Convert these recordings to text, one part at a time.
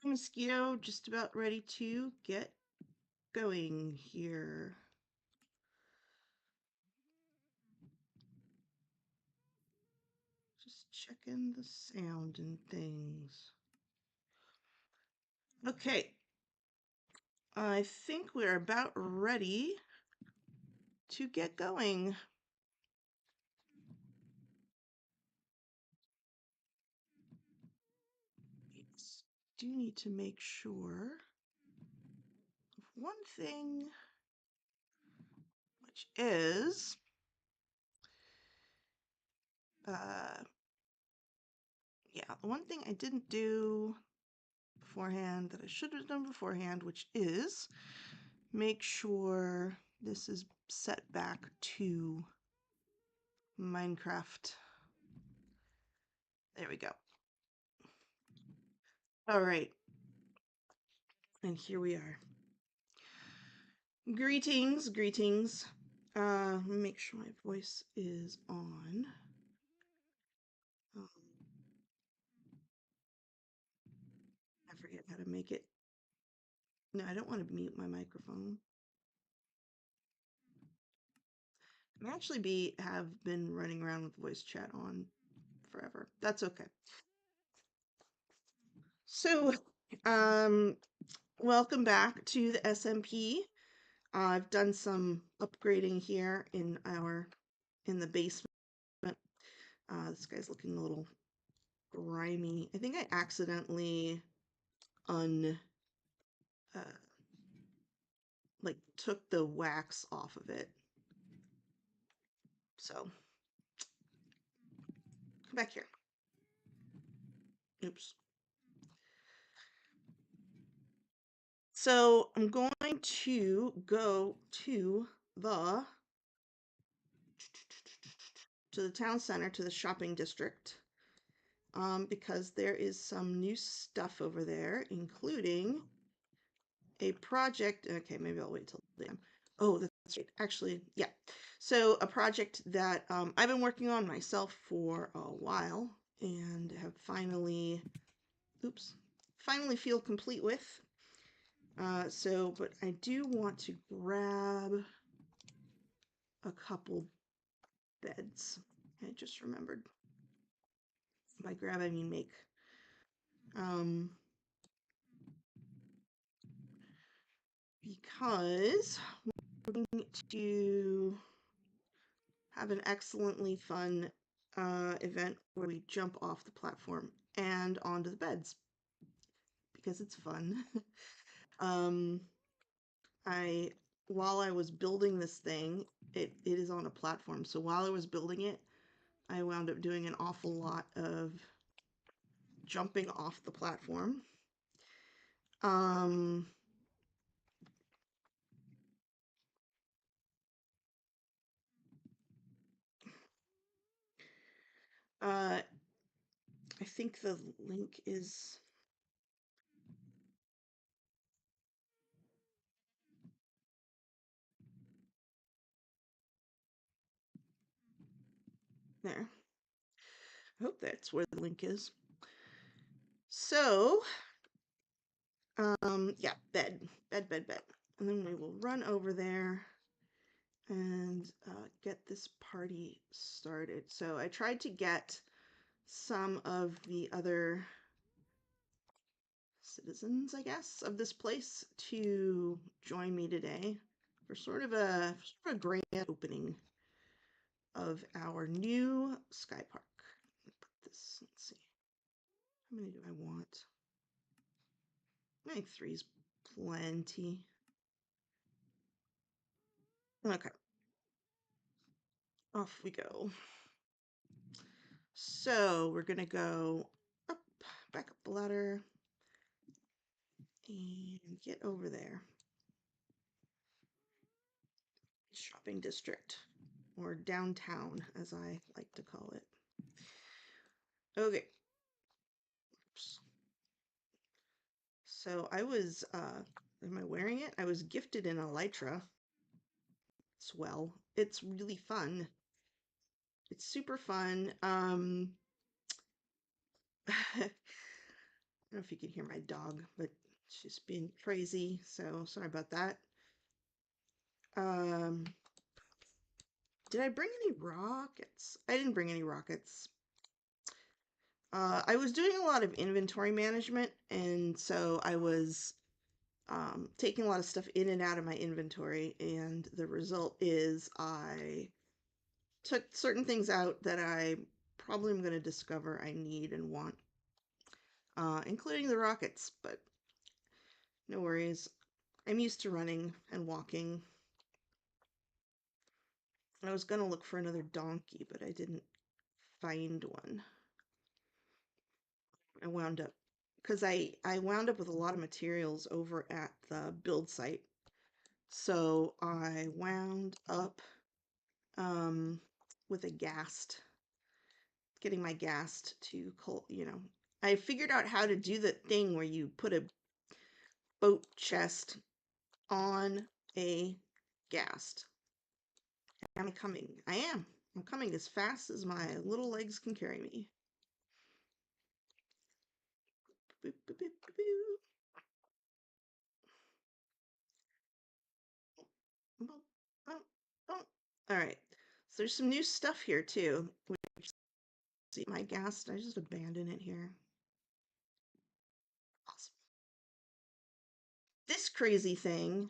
Mosquito, just about ready to get going here. Just checking the sound and things. Okay, I think we're about ready to get going. Do need to make sure of one thing, which is uh, yeah, the one thing I didn't do beforehand that I should have done beforehand, which is make sure this is set back to Minecraft. There we go. All right. And here we are. Greetings, greetings. Make sure my voice is on. Um, I forget how to make it. No, I don't want to mute my microphone. I actually have been running around with voice chat on forever. That's okay. So, um, welcome back to the SMP. I've done some upgrading here in the basement. This guy's looking a little grimy. I think I accidentally un uh, like took the wax off of it. So come back here. Oops. So I'm going to go to the town center, to the shopping district, because there is some new stuff over there, including a project. Okay, maybe I'll wait till the end. Oh, that's right. Actually, yeah. So a project that I've been working on myself for a while and have finally feel complete with. But I do want to grab a couple beds. I just remembered. By grab, I mean make. Um, because we're going to have an excellently fun event where we jump off the platform and onto the beds because it's fun. um, I while I was building this thing, it is on a platform. So while I was building it, I wound up doing an awful lot of jumping off the platform. Um, uh, I think the link is there. I hope that's where the link is. So, yeah, bed. And then we will run over there and get this party started. So I tried to get some of the other citizens, I guess, of this place to join me today for sort of a grand opening of our new sky park. Put this, let's see. How many do I want? I think three's plenty. Okay. Off we go. So we're gonna go up, back up the ladder, and get over there. Shopping district, or downtown, as I like to call it. Okay. Oops. So am I wearing it? I was gifted an elytra. Swell. It's really fun. It's super fun. don't know if you can hear my dog, but she's being crazy, so sorry about that. Um, did I bring any rockets? I didn't bring any rockets. I was doing a lot of inventory management, and so I was taking a lot of stuff in and out of my inventory, and the result is I took certain things out that I probably am going to discover I need and want, including the rockets, but no worries. I'm used to running and walking. I was going to look for another donkey, but I didn't find one. I wound up because I wound up with a lot of materials over at the build site. So I wound up um, with a ghast, getting my ghast to, I figured out how to do the thing where you put a boat chest on a ghast. I'm coming. I am. I'm coming as fast as my little legs can carry me. Boop, boop, boop, boop, boop. Boop, boop. All right. So there's some new stuff here too. See my ghast. I just abandon it here. Awesome. This crazy thing,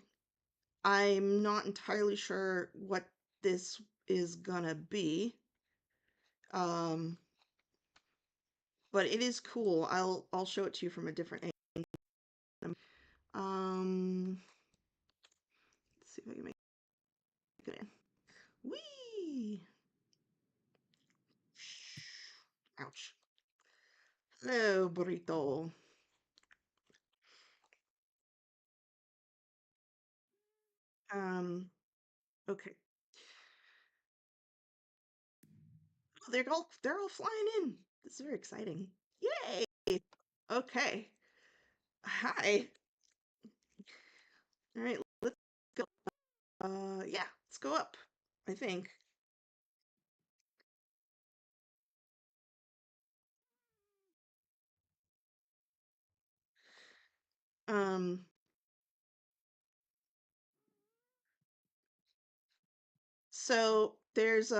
I'm not entirely sure what this is gonna be. Um, but it is cool. I'll show it to you from a different angle. Let's see if I can make it in. Whee! Ouch. Hello, burrito. Um, okay. Oh, they're all flying in. This is very exciting. Yay! Okay. Hi. All right, let's go. Yeah, let's go up. I think. Um, so there's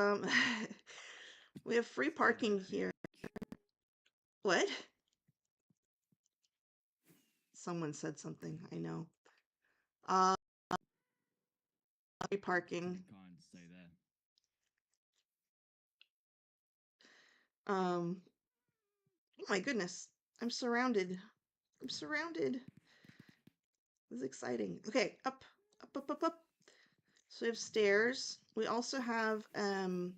we have free parking here. What? Someone said something. I know. Uh, free parking. Can't stay there. Oh my goodness. I'm surrounded. I'm surrounded. This is exciting. Okay, up, up, up, up, up. So we have stairs. We also have I'll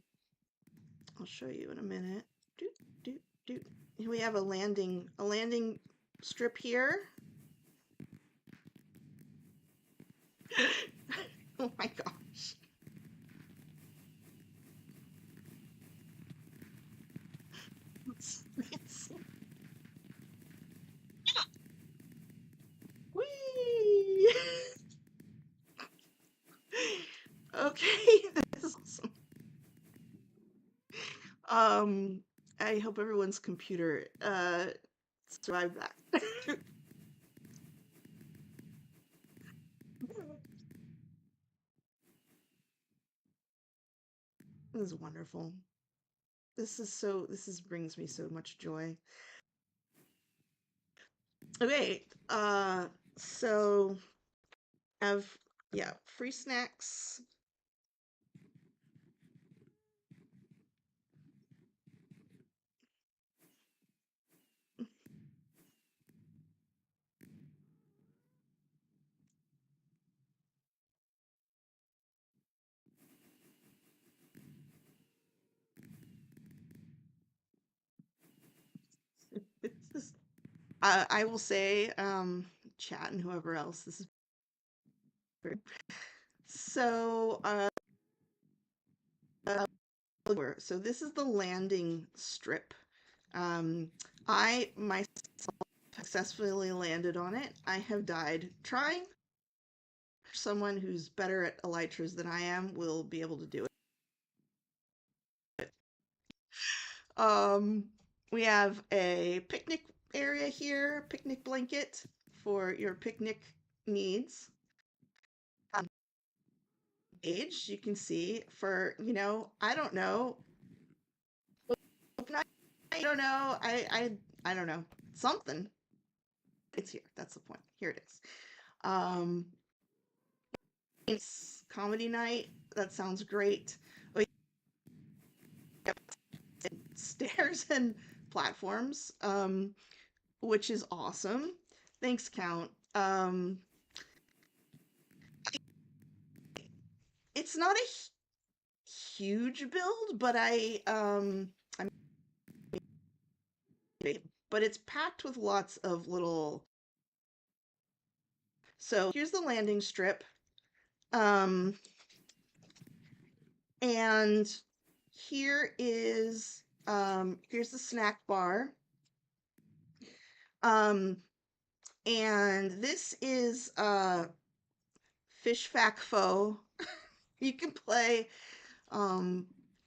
show you in a minute. Doot, doot, doot. We have a landing strip here. Oh my gosh. It's- Whee! Okay, this is awesome. Um, I hope everyone's computer survived that. This is wonderful. This brings me so much joy. Okay, so have yeah, free snacks. This is, I will say, chat and whoever else, this is very, so so this is the landing strip. Um, I myself successfully landed on it. I have died trying. Someone who's better at elytras than I am will be able to do it. We have a picnic area here, picnic blanket for your picnic needs. Age, you can see for, I don't know, I don't know, I don't know, something. It's here. That's the point. Here it is. Um, it's comedy night. That sounds great. We have stairs and platforms, which is awesome. Thanks, Count. It's not a huge build, but I'm but it's packed with lots of little. So here's the landing strip, um, and here's the snack bar, um, and this is Fish Fac Faux. You can play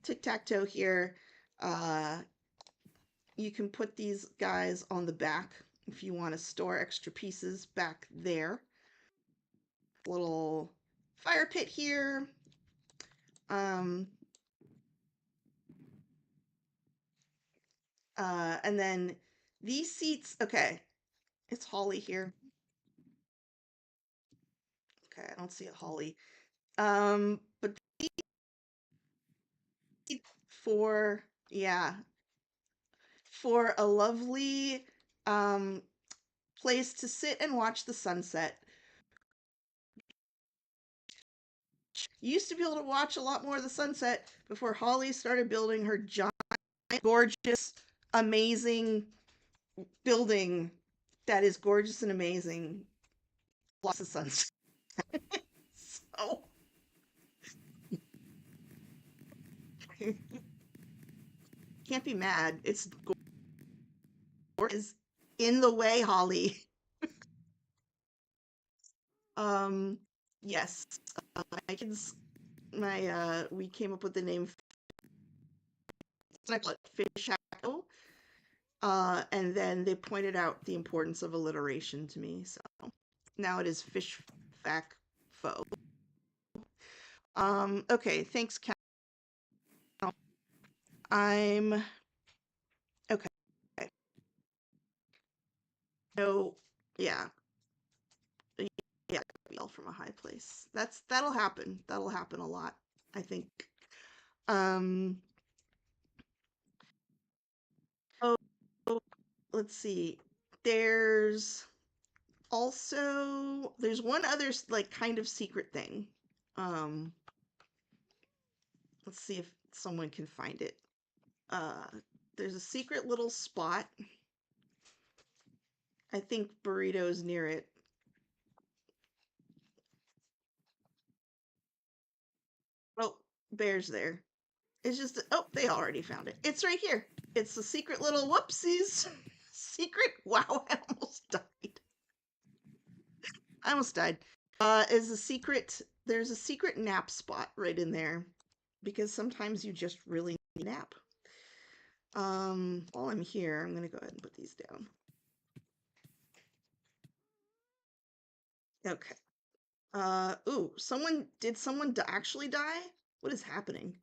tic tac toe here. Uh, you can put these guys on the back if you want to store extra pieces back there. Little fire pit here. Um, and then these seats, okay, it's Holly here. Okay, I don't see a Holly. But for, yeah, for a lovely um, place to sit and watch the sunset. You used to be able to watch a lot more of the sunset before Holly started building her giant, gorgeous, amazing building that is gorgeous and amazing. Lots of sunset. So can't be mad. It's gorgeous. In the way, Holly. Um, yes, my kids, we came up with the name. I call it Fish Shadow. And then they pointed out the importance of alliteration to me. So now it is Fish Fac Faux. Okay, thanks, Cal. I'm okay. So yeah, yeah, yell from a high place. That'll happen. That'll happen a lot, I think. Um, oh, let's see. There's there's one other like kind of secret thing. Um, let's see if someone can find it. Uh, there's a secret little spot. I think Burrito's near it. Oh, Bear's there. It's just, oh, they already found it. It's right here. It's a secret little whoopsies. Secret. Wow, I almost died. I almost died. Is a secret. There's a secret nap spot right in there because sometimes you just really need a nap. While I'm here, I'm gonna go ahead and put these down. Okay. Ooh, did someone actually die? What is happening?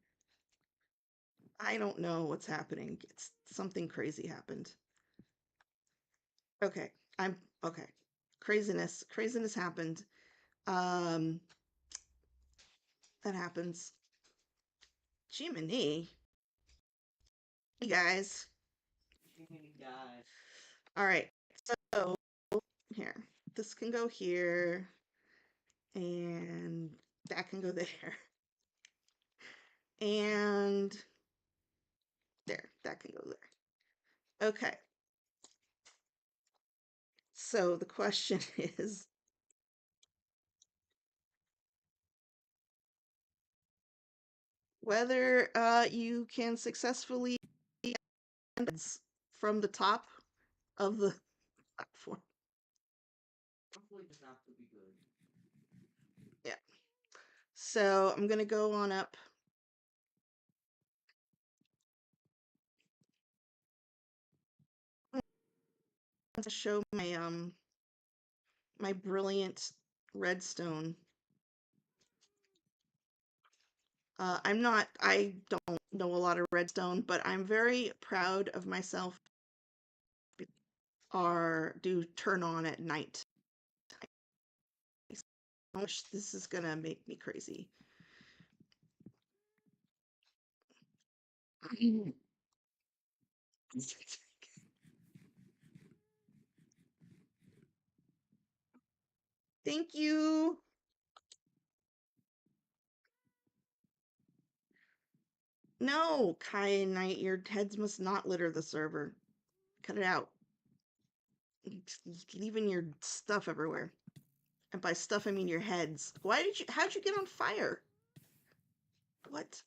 I don't know what's happening. It's something crazy happened. Okay, I'm okay. Craziness happened. Um, that happens. Jiminy, you guys. All right. So here, this can go here, and that can go there, and there. That can go there. Okay. So the question is whether you can successfully from the top of the platform. Yeah. So I'm gonna go on up. to show my brilliant redstone. I don't know a lot of redstone, but I'm very proud of myself. Are do turn on at night. Gosh, this is gonna make me crazy. Thank you. No, Kai and Knight, your heads must not litter the server. Cut it out. It's leaving your stuff everywhere. And by stuff, I mean your heads. How'd you get on fire? What?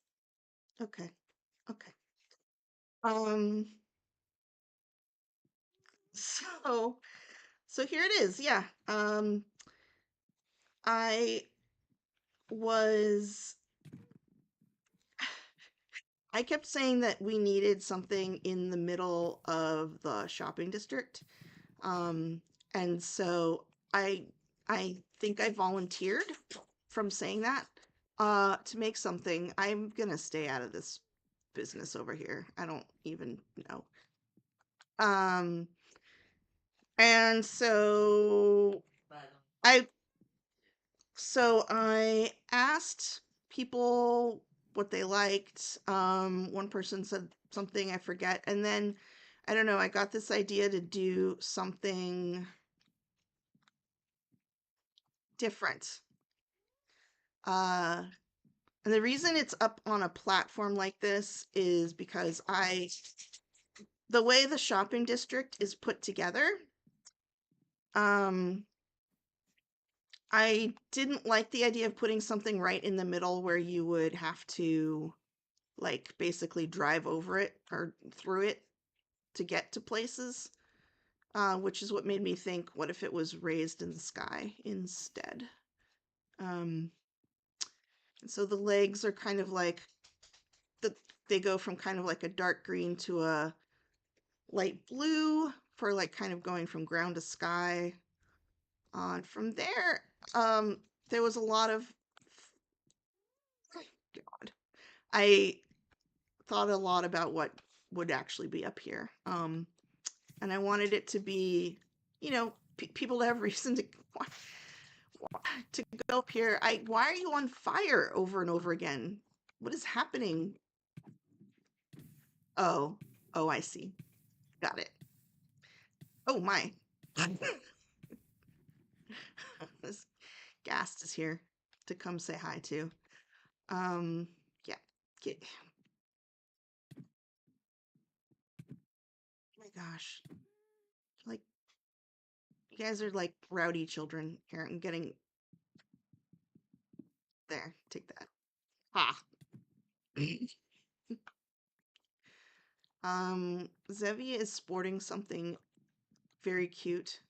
Okay. Okay. Um, so, so here it is. Yeah. I was, I kept saying that we needed something in the middle of the shopping district. Um, and so I, I think I volunteered from saying that, to make something. I'm gonna stay out of this business over here. I don't even know. Um, and I I asked people what they liked. One person said something I forget, and then I don't know. I got this idea to do something different. Uh, and the reason it's up on a platform like this is because the way the shopping district is put together, um, I didn't like the idea of putting something right in the middle where you would have to like basically drive over it or through it to get to places, which is what made me think, what if it was raised in the sky instead? Um, and so the legs are kind of like the they go from kind of like a dark green to a light blue for like kind of going from ground to sky. From there, there was a lot of God. I thought a lot about what would actually be up here. And I wanted it to be, people to have reason to go up here. Why are you on fire over and over again? What is happening? Oh, oh, I see. Got it. Oh my. This Gast is here to come say hi to. Um, yeah. Get, oh my gosh. Like, you guys are like rowdy children. Here, I'm getting there. Take that. Ha. Zevia is sporting something very cute.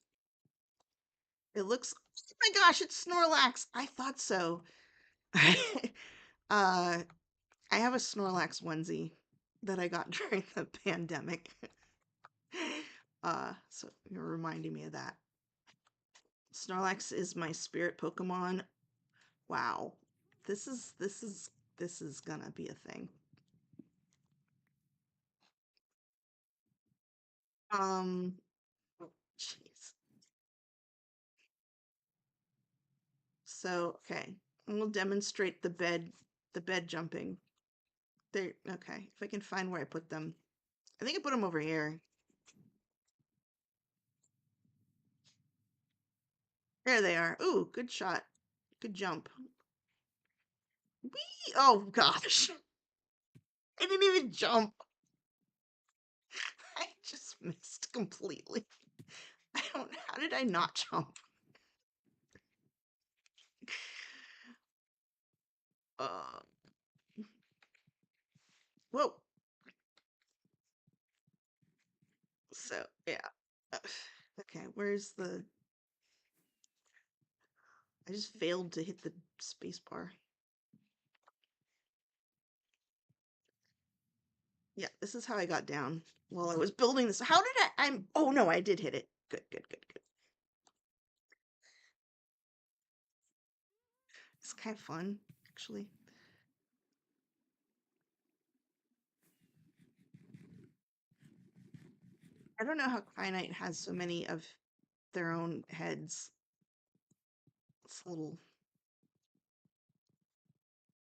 It looks, oh my gosh, it's Snorlax. I thought so. uh, I have a Snorlax onesie that I got during the pandemic. So you're reminding me of that. Snorlax is my spirit Pokemon. Wow. This is gonna be a thing. Um, jeez. So, okay. We'll demonstrate the bed jumping. There, okay. If I can find where I put them. I think I put them over here. There they are. Ooh, good shot. Good jump. Whee! Oh gosh. I didn't even jump. I just missed completely. I don't how did I not jump? Uh whoa. So yeah. Uh, okay, where's the I just failed to hit the space bar. Yeah, this is how I got down while I was building this. How did I'm oh no, I did hit it. Good, good, good, good. It's kind of fun, actually. I don't know how Kyanite has so many of their own heads. It's a little.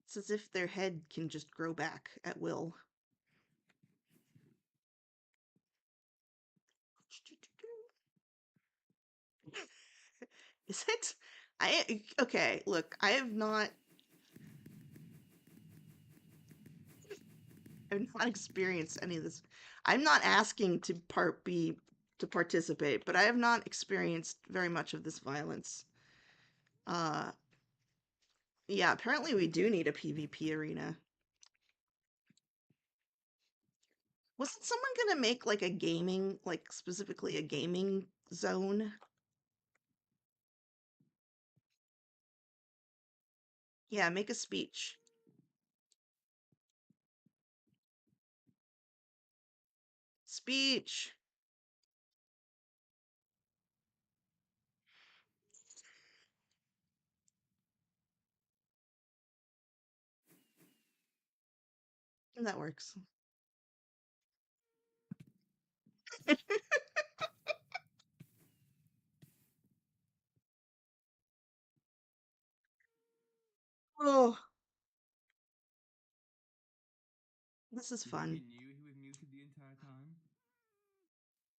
It's as if their head can just grow back at will. Is it? Okay, look, I've not experienced any of this. I'm not asking to participate, but I have not experienced very much of this violence. Uh yeah, apparently we do need a PvP arena. Wasn't someone gonna make like a gaming, like specifically a gaming zone? Yeah, make a speech. Speech. That works. Oh, this is Do you think fun. he knew he was muted the entire time?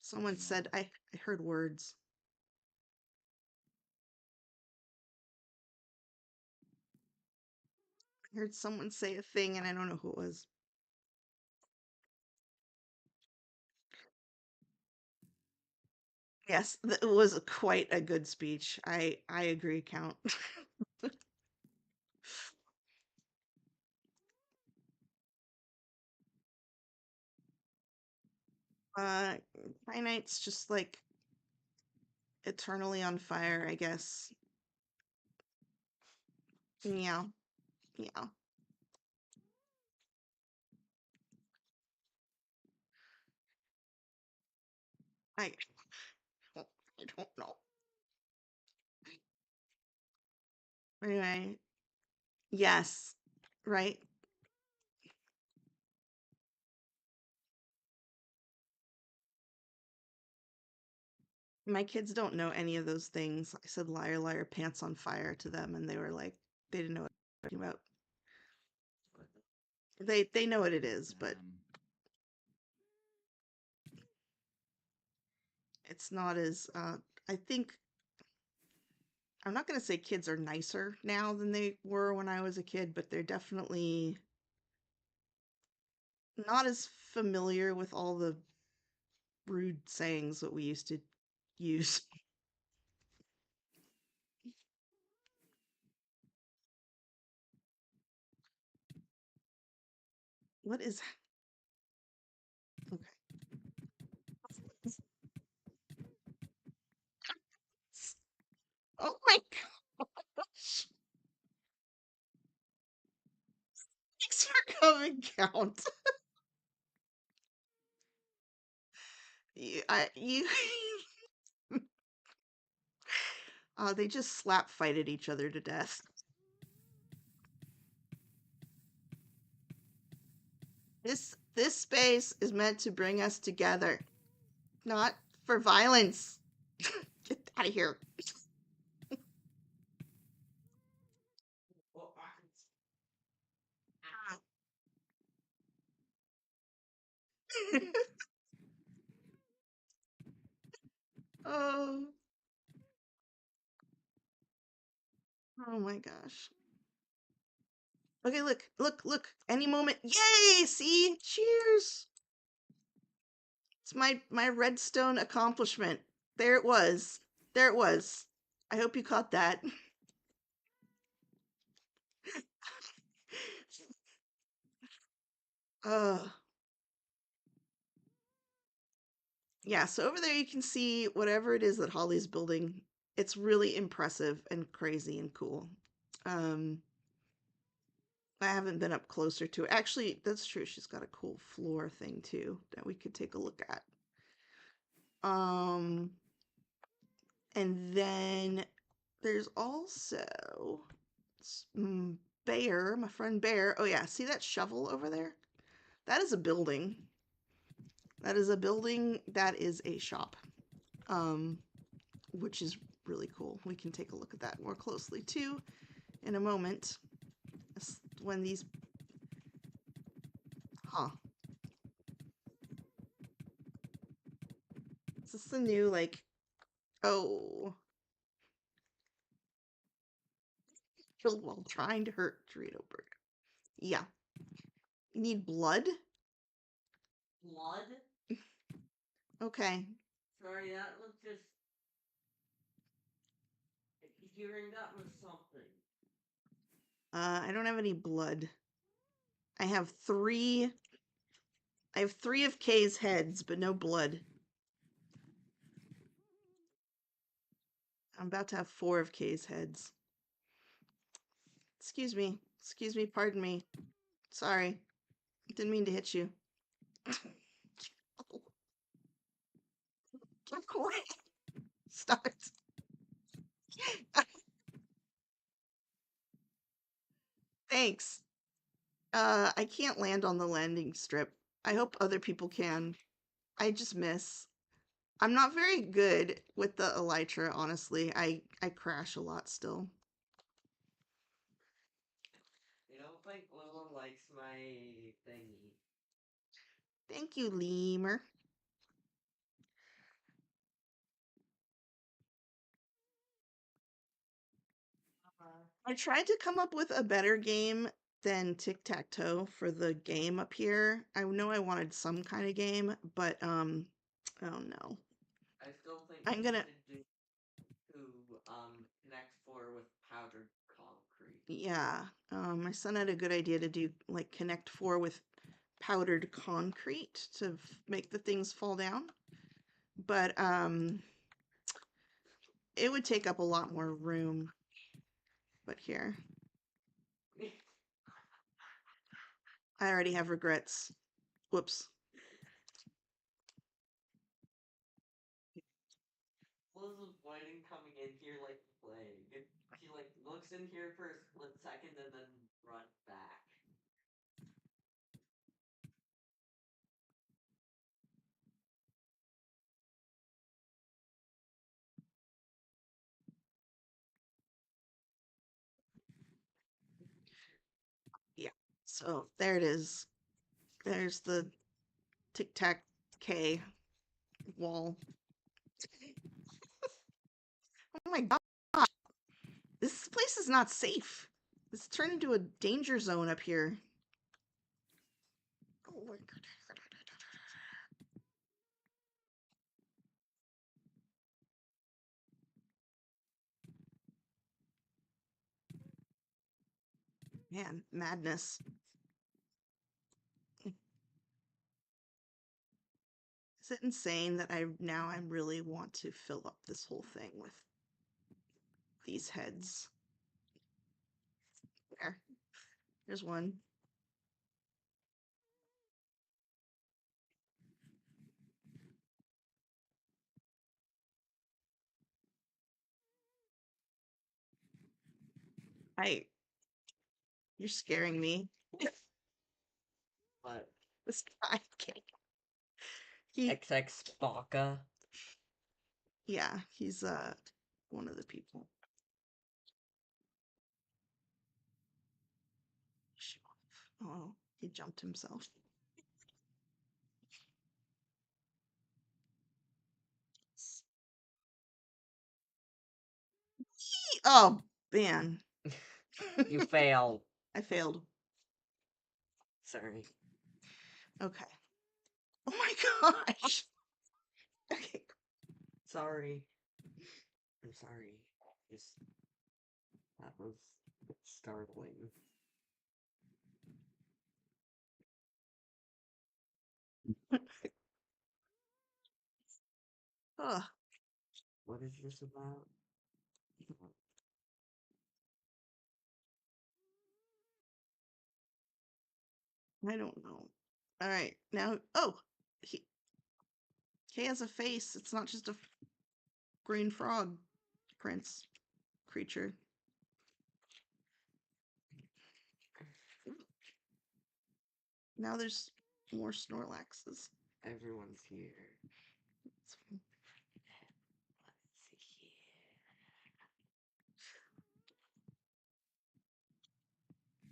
Someone Probably said not. I heard words. I heard someone say a thing and I don't know who it was. Yes, it was quite a good speech. I agree, Count. uh Finite's just like eternally on fire, I guess. Yeah. Yeah. I I don't know. Anyway, yes. Right? My kids don't know any of those things. I said liar liar pants on fire to them and they were like they didn't know what I was talking about. They know what it is, but Damn. it's not as I think I'm not going to say kids are nicer now than they were when I was a kid, but they're definitely not as familiar with all the rude sayings that we used to use. What is okay. Oh my gosh. Thanks for coming, Count. You they just slap fighted each other to death. This space is meant to bring us together, not for violence. Get out of here. Oh, oh my gosh. Okay, look, look, look. Any moment. Yay! See? Cheers. It's my redstone accomplishment. There it was. There it was. I hope you caught that. Uh yeah, so over there you can see whatever it is that Holly's building. It's really impressive and crazy and cool. Um I haven't been up closer to it. Actually, that's true. She's got a cool floor thing too that we could take a look at. Um And then there's also Bear, my friend Bear. Oh, yeah. See that shovel over there? That is a building. That is a building that is a shop, um, which is really cool. We can take a look at that more closely too in a moment. When these. Huh. Is this the new, like. Oh. Killed while trying to hurt Dorito Burger. Yeah. You need blood? Blood? Okay. Sorry, that was just hearing that was something. I don't have any blood. I have three. I have three of Kay's heads, but no blood. I'm about to have four of Kay's heads. Excuse me. Excuse me. Pardon me. Sorry. Didn't mean to hit you. Get quiet. Stop it. Thanks. I can't land on the landing strip. I hope other people can. I just miss. I'm not very good with the elytra, honestly. I crash a lot still. I don't think Lula likes my thingy. Thank you, lemur. I tried to come up with a better game than tic-tac-toe for the game up here. I know I wanted some kind of game, but oh no. I still think I'm you gonna should do Connect 4 with powdered concrete. yeah. My son had a good idea to do like Connect 4 with powdered concrete to make the things fall down. But it would take up a lot more room. But here, I already have regrets. Whoops. Liz avoiding coming in here like the plague. She like looks in here for a split second and then run back. Yeah. So there it is. There's the Tic Tac K wall. Oh my god. This place is not safe. This turned into a danger zone up here. Oh my god. Man, madness. Is it insane that I really want to fill up this whole thing with these heads? There. There's one. I You're scaring me. But This guy he XX Baka. yeah, he's one of the people. Oh, he jumped himself. Oh man. You failed. I failed. Sorry. Okay. Oh my gosh. Okay. Sorry. I'm sorry. Just that was startling. Ugh, What is this about? I don't know. All right. Now, oh, he has a face. It's not just a green frog prince creature. Now there's more Snorlaxes. Everyone's here. It's fun. Let's see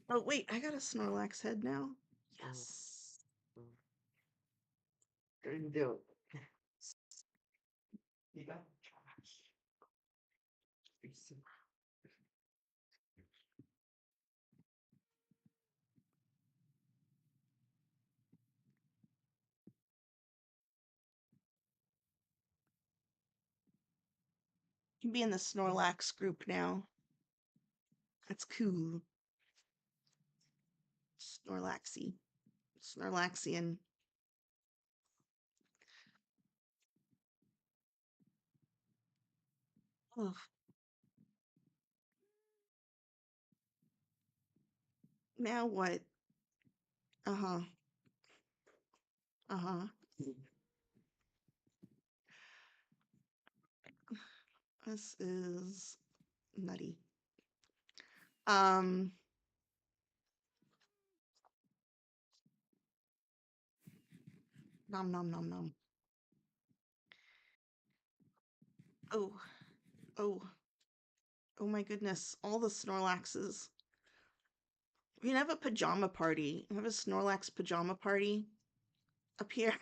here. Oh wait, I got a Snorlax head now. Yes. What are you doing? You got trash. You can be in the Snorlax group now. That's cool. Snorlaxy. Snorlaxian. Ugh. Now what? Uh-huh. Uh-huh. This is nutty. Um, nom nom nom nom. Oh, oh, oh my goodness. All the Snorlaxes. We can have a pajama party. Have a Snorlax pajama party up here.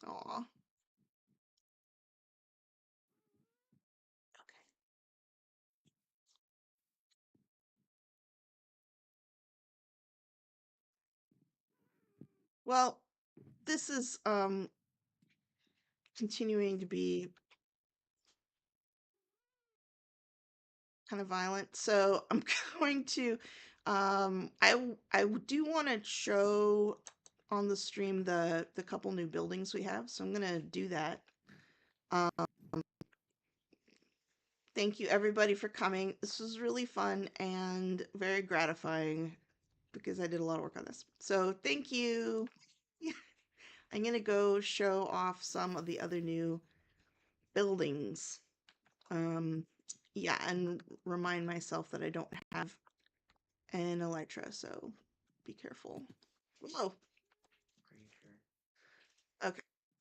Aw. Okay. Well, this is continuing to be kind of violent. So I'm going to I do want to show on the stream the couple new buildings we have. So I'm going to do that. Um, thank you everybody for coming. This was really fun and very gratifying because I did a lot of work on this. So thank you. Yeah. I'm going to go show off some of the other new buildings. Yeah, and remind myself that I don't have an Elytra, so be careful. Whoa. Okay,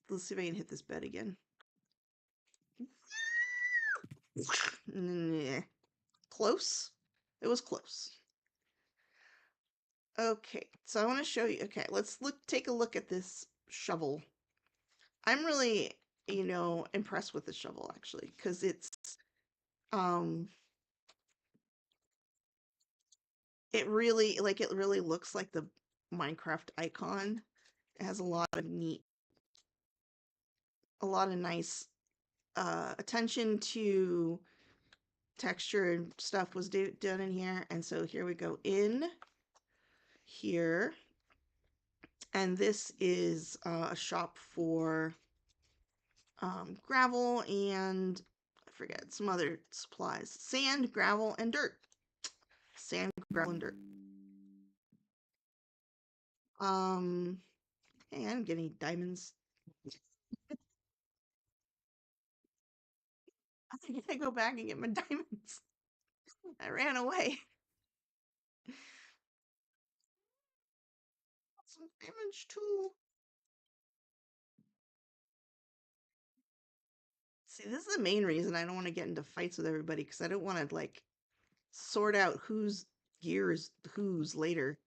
let's see if I can hit this bed again. Close. It was close. Okay, so I want to show you. Okay, let's take a look at this shovel. I'm really, impressed with the shovel actually, because um, it really looks like the Minecraft icon. It has a lot of nice attention to texture and stuff was done in here. And so here we go in here. And this is a shop for gravel and I forget some other supplies. Sand, gravel, and dirt. Sand, gravel, and dirt. Hey, I didn't get any diamonds. I think I go back and get my diamonds. I ran away. Some damage too. See, this is the main reason I don't want to get into fights with everybody because I don't want to like sort out whose gear is whose later.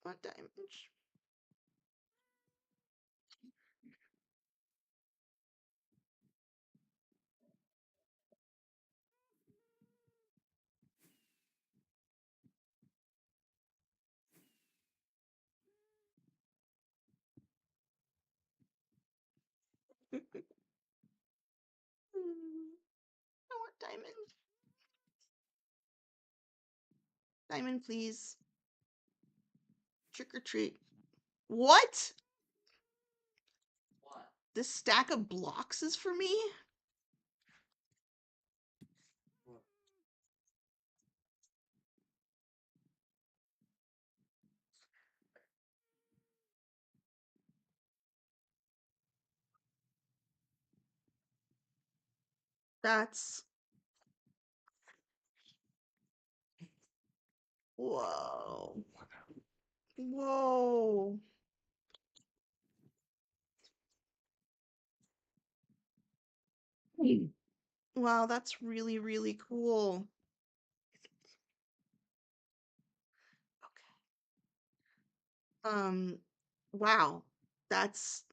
What damage? I want diamond. Diamond, please. Trick or treat. What? What? This stack of blocks is for me? What? That's whoa. Whoa. Wow, that's really, really cool. Um, wow. That's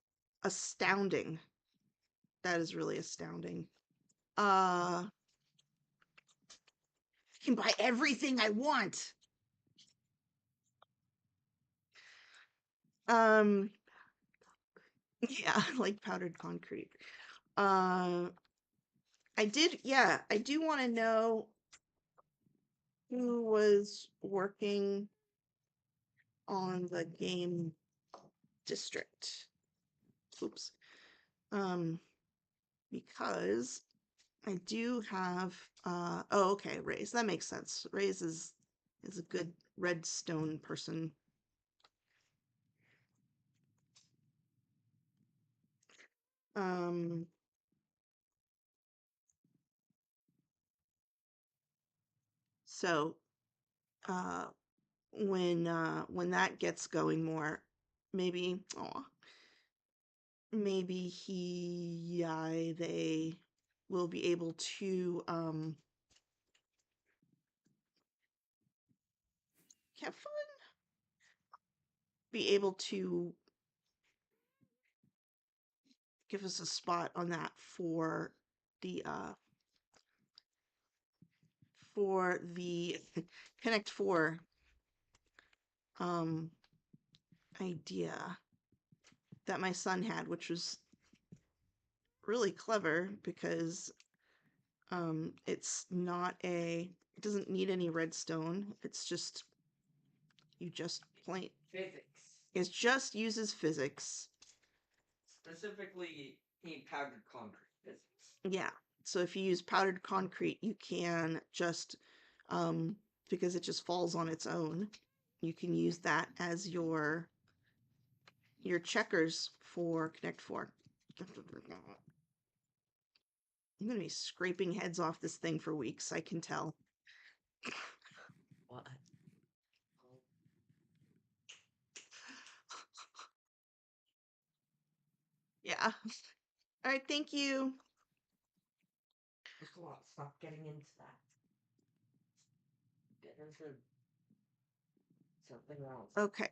astounding. That is really astounding. I can buy everything I want. Um, yeah, like powdered concrete. Uh, I do want to know who was working on the game district. Oops. Um, because I do have oh okay, Raise. That makes sense. Raise is a good redstone person. Um so uh when that gets going more, maybe maybe they will be able to have fun, be able to give us a spot on that the for the Connect 4 um idea that my son had, which was really clever because it's not it doesn't need any redstone. It's just you just plain Physics. it just uses physics. Specifically, powdered concrete physics. Yeah. So if you use powdered concrete, you can just um because it just falls on its own, you can use that as your checkers for Connect 4. I'm gonna be scraping heads off this thing for weeks, I can tell. What? Yeah. All right, thank you. Come on, stop getting into that. Get into something else. Okay.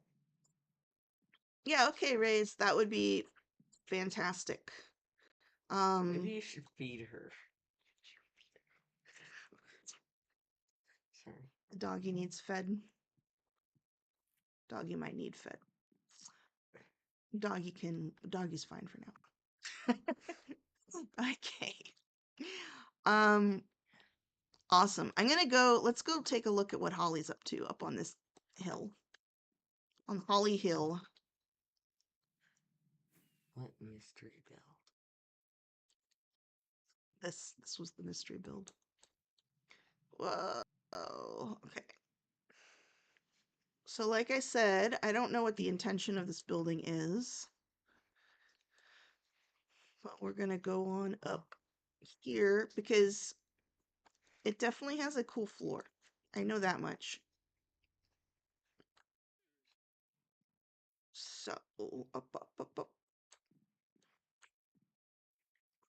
Yeah, okay, Raise. That would be fantastic. Maybe you should feed her. Sorry. The doggy needs fed. Doggy might need fed. Doggy's fine for now. Okay. Um, awesome. Let's go take a look at what Holly's up to up on this hill. On Holly Hill. What mystery bill? This was the mystery build. Whoa. Okay. So like I said, I don't know what the intention of this building is. But we're gonna go on up here because it definitely has a cool floor. I know that much. So up.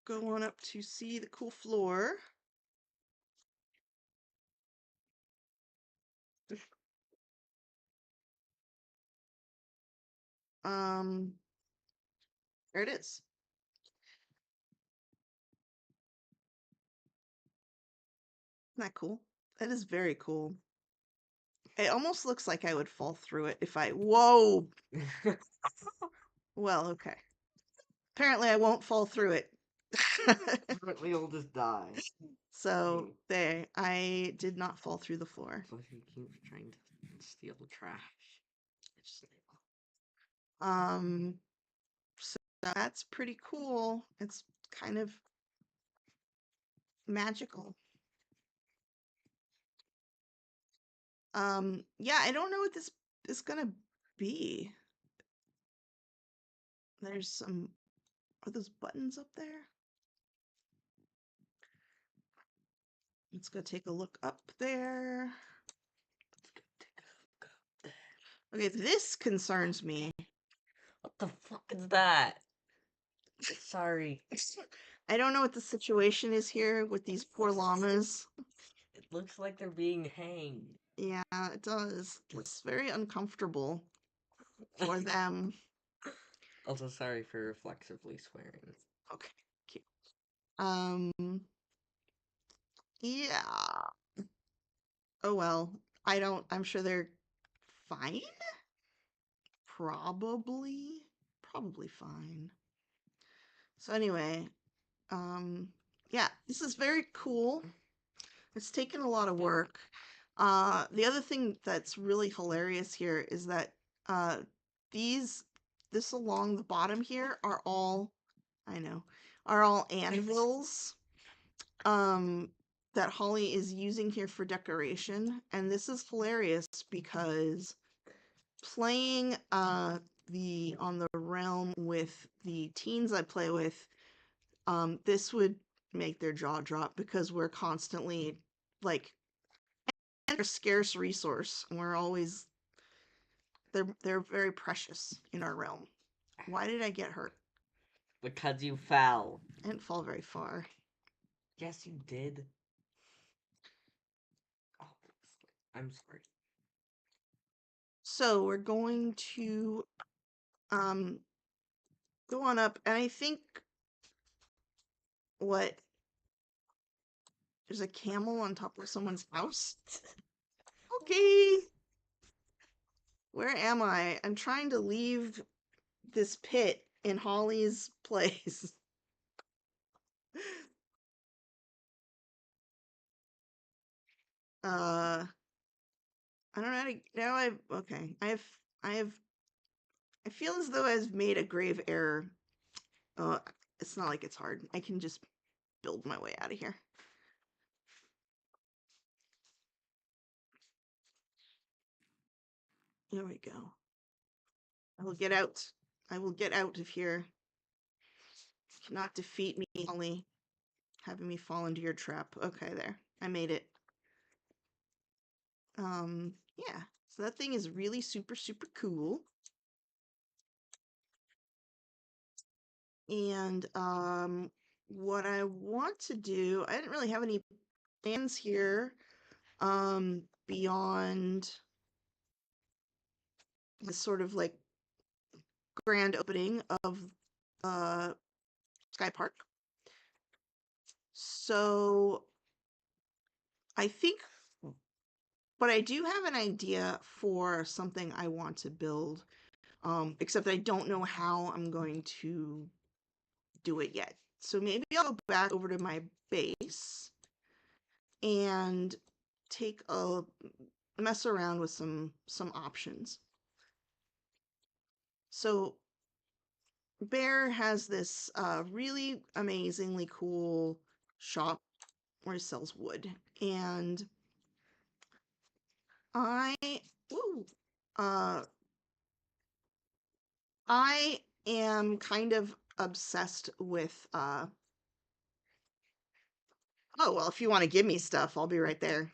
Go on up to see the cool floor. Um, there it is. Isn't that cool? That is very cool. It almost looks like I would fall through it if I. Whoa! Well, okay. Apparently, I won't fall through it. Apparently, you'll just die. So, there. I did not fall through the floor. Plus, he keeps trying to steal trash. It's Um, so that's pretty cool. It's kind of magical. Yeah, I don't know what this is gonna be. There's some, are those buttons up there? Let's go take a look up there. Okay, this concerns me. What the fuck is that? Sorry. I don't know what the situation is here with these poor llamas. It looks like they're being hanged. Yeah, it does. It's very uncomfortable for them. Also, sorry for reflexively swearing. Okay, cute. Yeah. Oh well. I'm sure they're fine. Probably. Probably fine. So anyway, yeah, this is very cool. It's taken a lot of work. The other thing that's really hilarious here is that uh, this along the bottom here are all, I know, are all anvils that Holly is using here for decoration. And this is hilarious because playing the on the realm with the teens I play with, this would make their jaw drop because we're constantly like a scarce resource. And we're always they're very precious in our realm. Why did I get hurt? Because you fell. I didn't fall very far. Yes, you did. Oh, I'm sorry. So we're going to go on up, and I think what there's a camel on top of someone's house. Okay. Where am I? I'm trying to leave this pit in Holly's place. I don't know how to now I have I feel as though I've made a grave error. It's not like it's hard. I can just build my way out of here. There we go. I will get out. I will get out of here. You cannot defeat me, Holly. Having me fall into your trap. Okay, there. I made it. Yeah. So that thing is really super, super cool. And what I want to do, I didn't really have any plans here beyond the sort of like grand opening of Sky Park. So I think, but I do have an idea for something I want to build, except I don't know how I'm going to do it yet. So maybe I'll go back over to my base and take a mess around with some options. So Bear has this really amazingly cool shop where he sells wood, and I, ooh, uh, I am kind of obsessed with. Oh well, if you want to give me stuff, I'll be right there.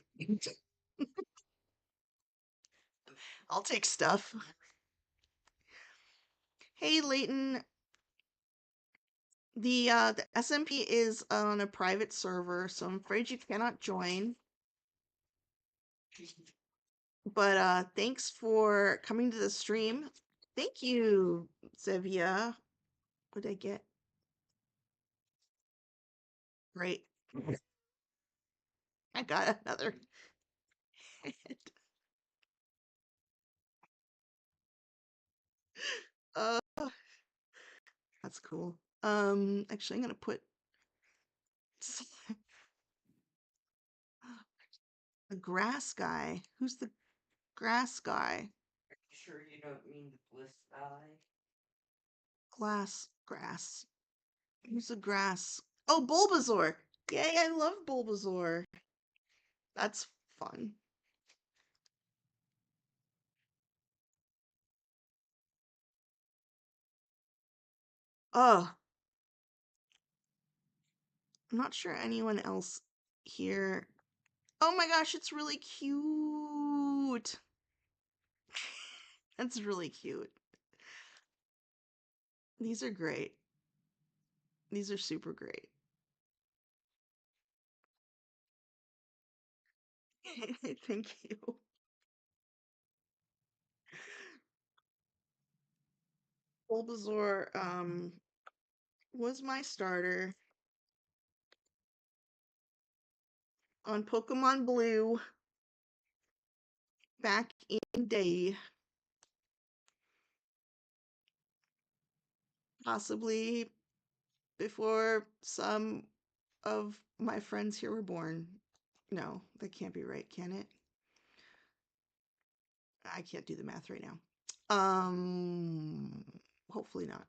I'll take stuff. Hey, Leighton. The SMP is on a private server, so I'm afraid you cannot join. But thanks for coming to the stream. Thank you, Zevia. What did I get? Great. I got another head. Uh, that's cool. Actually, I'm gonna put a grass guy. Who's the grass guy? Are you sure you don't mean the bliss guy? Grass. Who's the grass? Oh, Bulbasaur. Yay, I love Bulbasaur. That's fun. Oh, I'm not sure anyone else here Oh my gosh, it's really cute. That's really cute. These are great. These are super great. Thank you. Bulbasaur was my starter on Pokemon Blue back in day, possibly before some of my friends here were born. No, that can't be right, can it? I can't do the math right now. Um, hopefully not.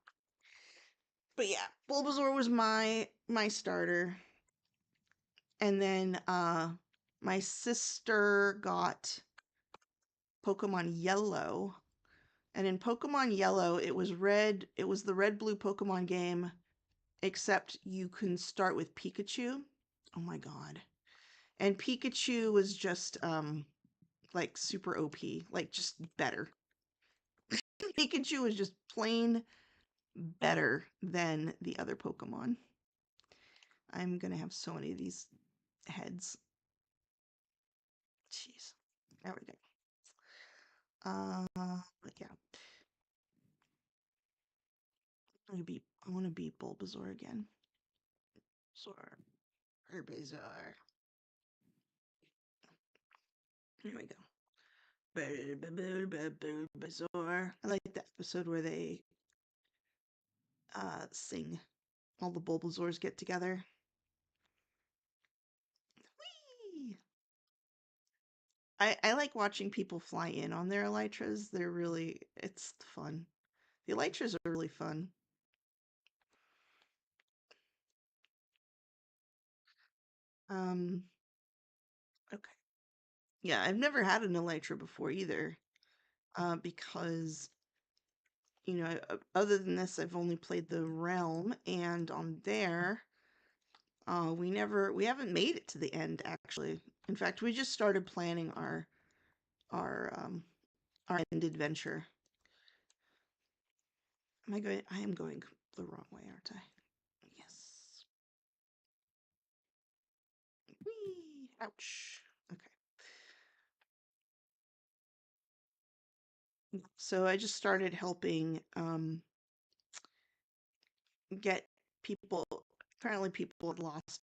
But yeah, Bulbasaur was my starter, and then my sister got Pokemon Yellow, and in Pokemon Yellow, it was the red blue Pokemon game, except you can start with Pikachu. Oh my god. And Pikachu was just like super OP, like just better. Pikachu was just plain better than the other Pokemon. I'm gonna have so many of these heads. Jeez. There we go. But yeah, I want to be Bulbasaur again. Zor, Bulbasaur. Here we go. Bulbasaur. I like the episode where they sing. All the Bulbasaurs get together. Whee! I like watching people fly in on their elytras. It's fun. The elytras are really fun. Um, okay. Yeah, I've never had an elytra before either. Because other than this, I've only played the realm, and on there, we haven't made it to the end actually. In fact, we just started planning our our end adventure. I am going the wrong way, aren't I? Yes. Whee! Ouch. Okay. So I just started helping get people. Apparently, people had lost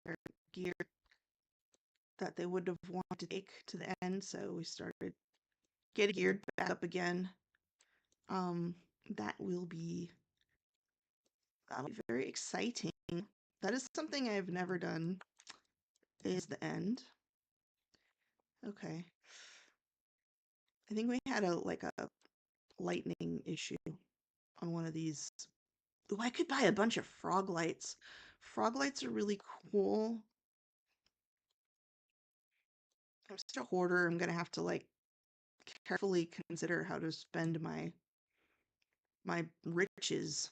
their gear that they would have wanted to take to the end, so we started getting geared back up again. Um, that will be that'll be very exciting. That is something I've never done. Is the end. Okay. I think we had a lightning issue on one of these. Ooh, I could buy a bunch of frog lights. Frog lights are really cool. I'm such a hoarder. I'm gonna have to like carefully consider how to spend my riches.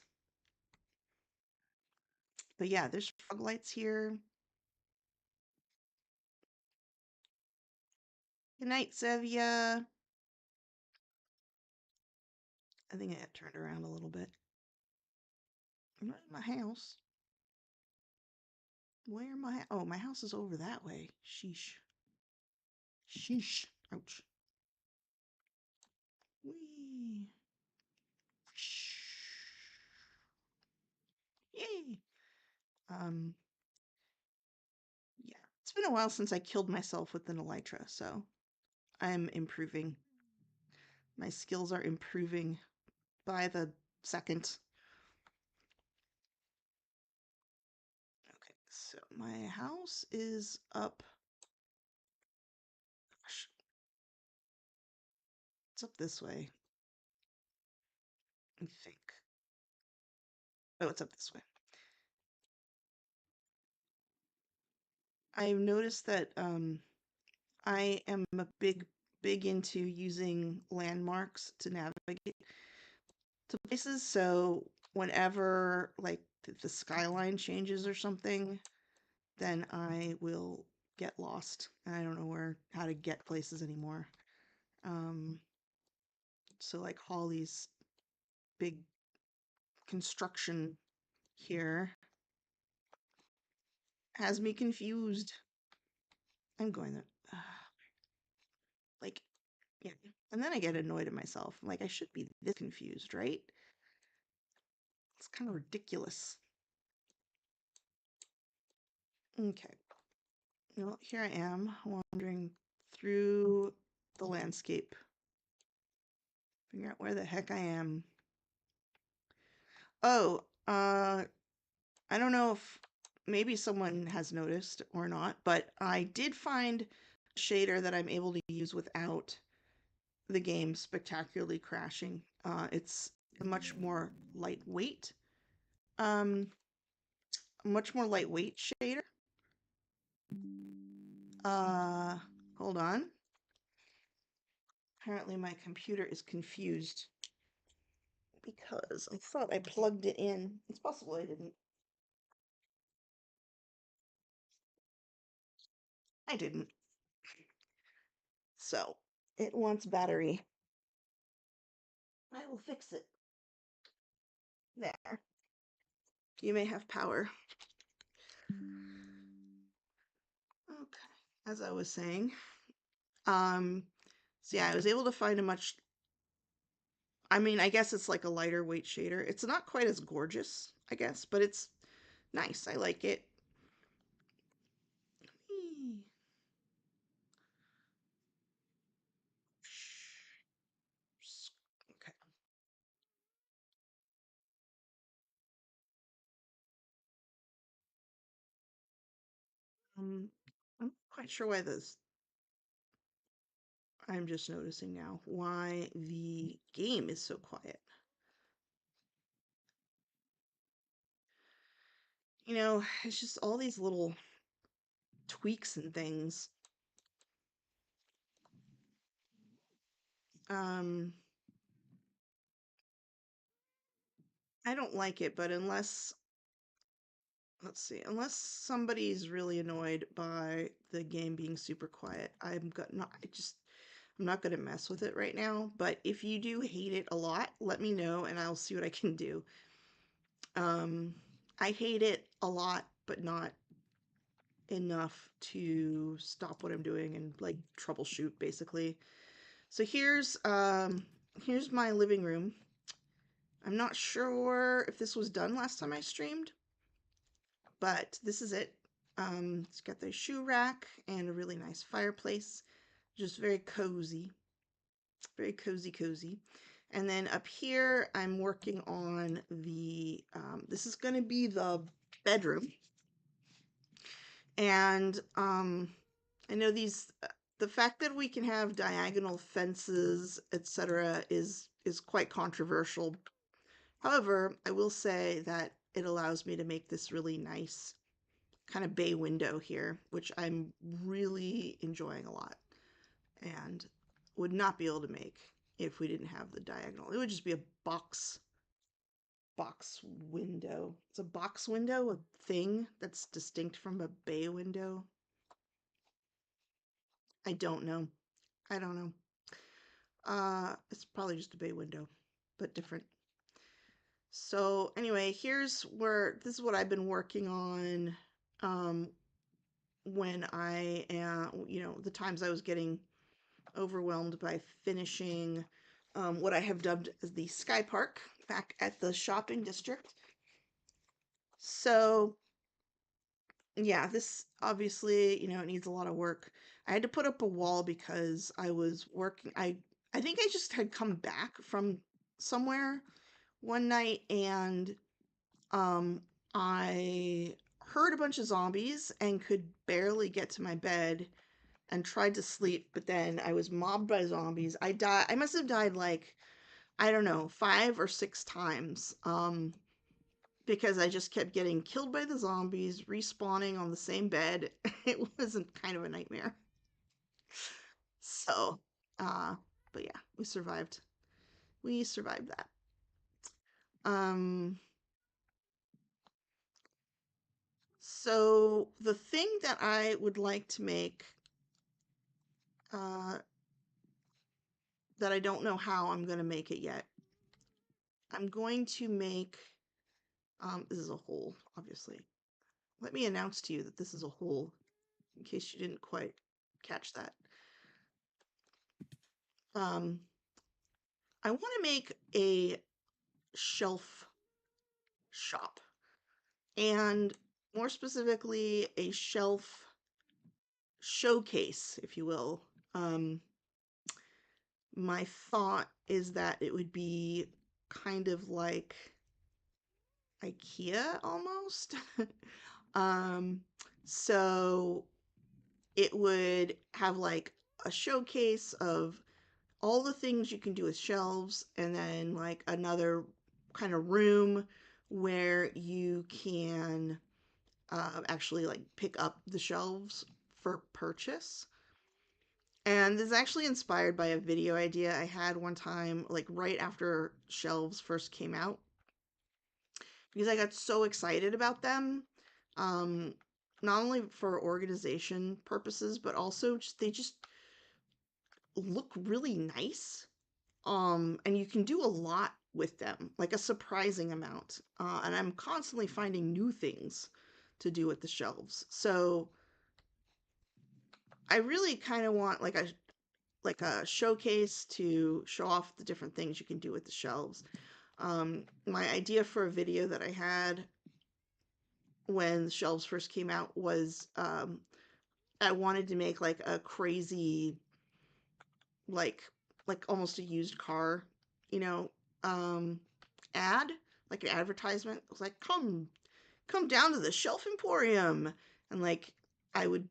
But yeah, there's frog lights here. Good night, Zevia. I think I got turned around a little bit. I'm not in my house. Where my oh, my house is over that way. Sheesh. Sheesh. Ouch. Whee. Yay. Um yeah. It's been a while since I killed myself with an elytra, so I'm improving. My skills are improving by the second. Okay, so my house is up. Gosh, it's up this way, I think. Oh, it's up this way. I've noticed that I am a big into using landmarks to navigate to places. So whenever like the skyline changes or something, then I will get lost. And I don't know how to get places anymore. Um, so like Holly's big construction here has me confused. I'm going to like yeah. And then I get annoyed at myself. I'm like I should be this confused, right? It's kind of ridiculous. Okay. Well, here I am wandering through the landscape. Figure out where the heck I am. Oh, I don't know if maybe someone has noticed or not, but I did find a shader that I'm able to use without the game spectacularly crashing. It's a um, much more lightweight shader. Uh, hold on. Apparently my computer is confused because I thought I plugged it in. It's possible I didn't. I didn't. So it wants battery. I will fix it. There. You may have power. Okay. As I was saying, um, so yeah, I was able to find a much, I mean, I guess it's like a lighter weight shader. It's not quite as gorgeous, I guess, but it's nice. I like it. Eee. Okay. Um, I'm not quite sure why this, I'm just noticing now why the game is so quiet. It's just all these little tweaks and things. Um, I don't like it, but let's see, unless somebody's really annoyed by the game being super quiet, I'm not gonna mess with it right now. But if you do hate it a lot, let me know and I'll see what I can do. Um, I hate it a lot, but not enough to stop what I'm doing and like troubleshoot basically. So here's my living room. I'm not sure if this was done last time I streamed, but this is it. It's got the shoe rack and a really nice fireplace. Just very cozy, cozy. And then up here, I'm working on this is going to be the bedroom. And I know the fact that we can have diagonal fences, etc., is quite controversial. However, I will say that it allows me to make this really nice kind of bay window here, which I'm really enjoying a lot and would not be able to make if we didn't have the diagonal. It would just be a box window. It's a box window, a thing that's distinct from a bay window. I don't know. I don't know. It's probably just a bay window, but different. So anyway, this is what I've been working on um, when I am, the times I was getting overwhelmed by finishing what I have dubbed as the Sky Park back at the shopping district. So yeah, this obviously, it needs a lot of work. I had to put up a wall because I was working. I think I just had come back from somewhere one night and um I heard a bunch of zombies and could barely get to my bed and tried to sleep, but then I was mobbed by zombies. I must have died like, I don't know, 5 or 6 times. Because I just kept getting killed by the zombies, respawning on the same bed. It wasn't kind of a nightmare. So, uh, but yeah, we survived. We survived that. Um, So the thing that I would like to make, uh, that I don't know how I'm going to make it yet. I'm going to make, this is a hole, obviously. Let me announce to you that this is a hole, in case you didn't quite catch that. Um, I want to make a shelf shop, and more specifically, a shelf showcase, if you will. Um, my thought is that it would be kind of like IKEA almost. um, so it would have like a showcase of all the things you can do with shelves, and then like another kind of room where you can actually like pick up the shelves for purchase. And this is actually inspired by a video idea I had one time, like right after shelves first came out, because I got so excited about them. Um, Not only for organization purposes, but also just they just look really nice. And you can do a lot with them, like a surprising amount. And I'm constantly finding new things to do with the shelves. So I really kind of want like a showcase to show off the different things you can do with the shelves. My idea for a video that I had when the shelves first came out was I wanted to make like a crazy like almost a used car, you know, um, ad, like an advertisement. It was like come down to the Shelf Emporium, and like I would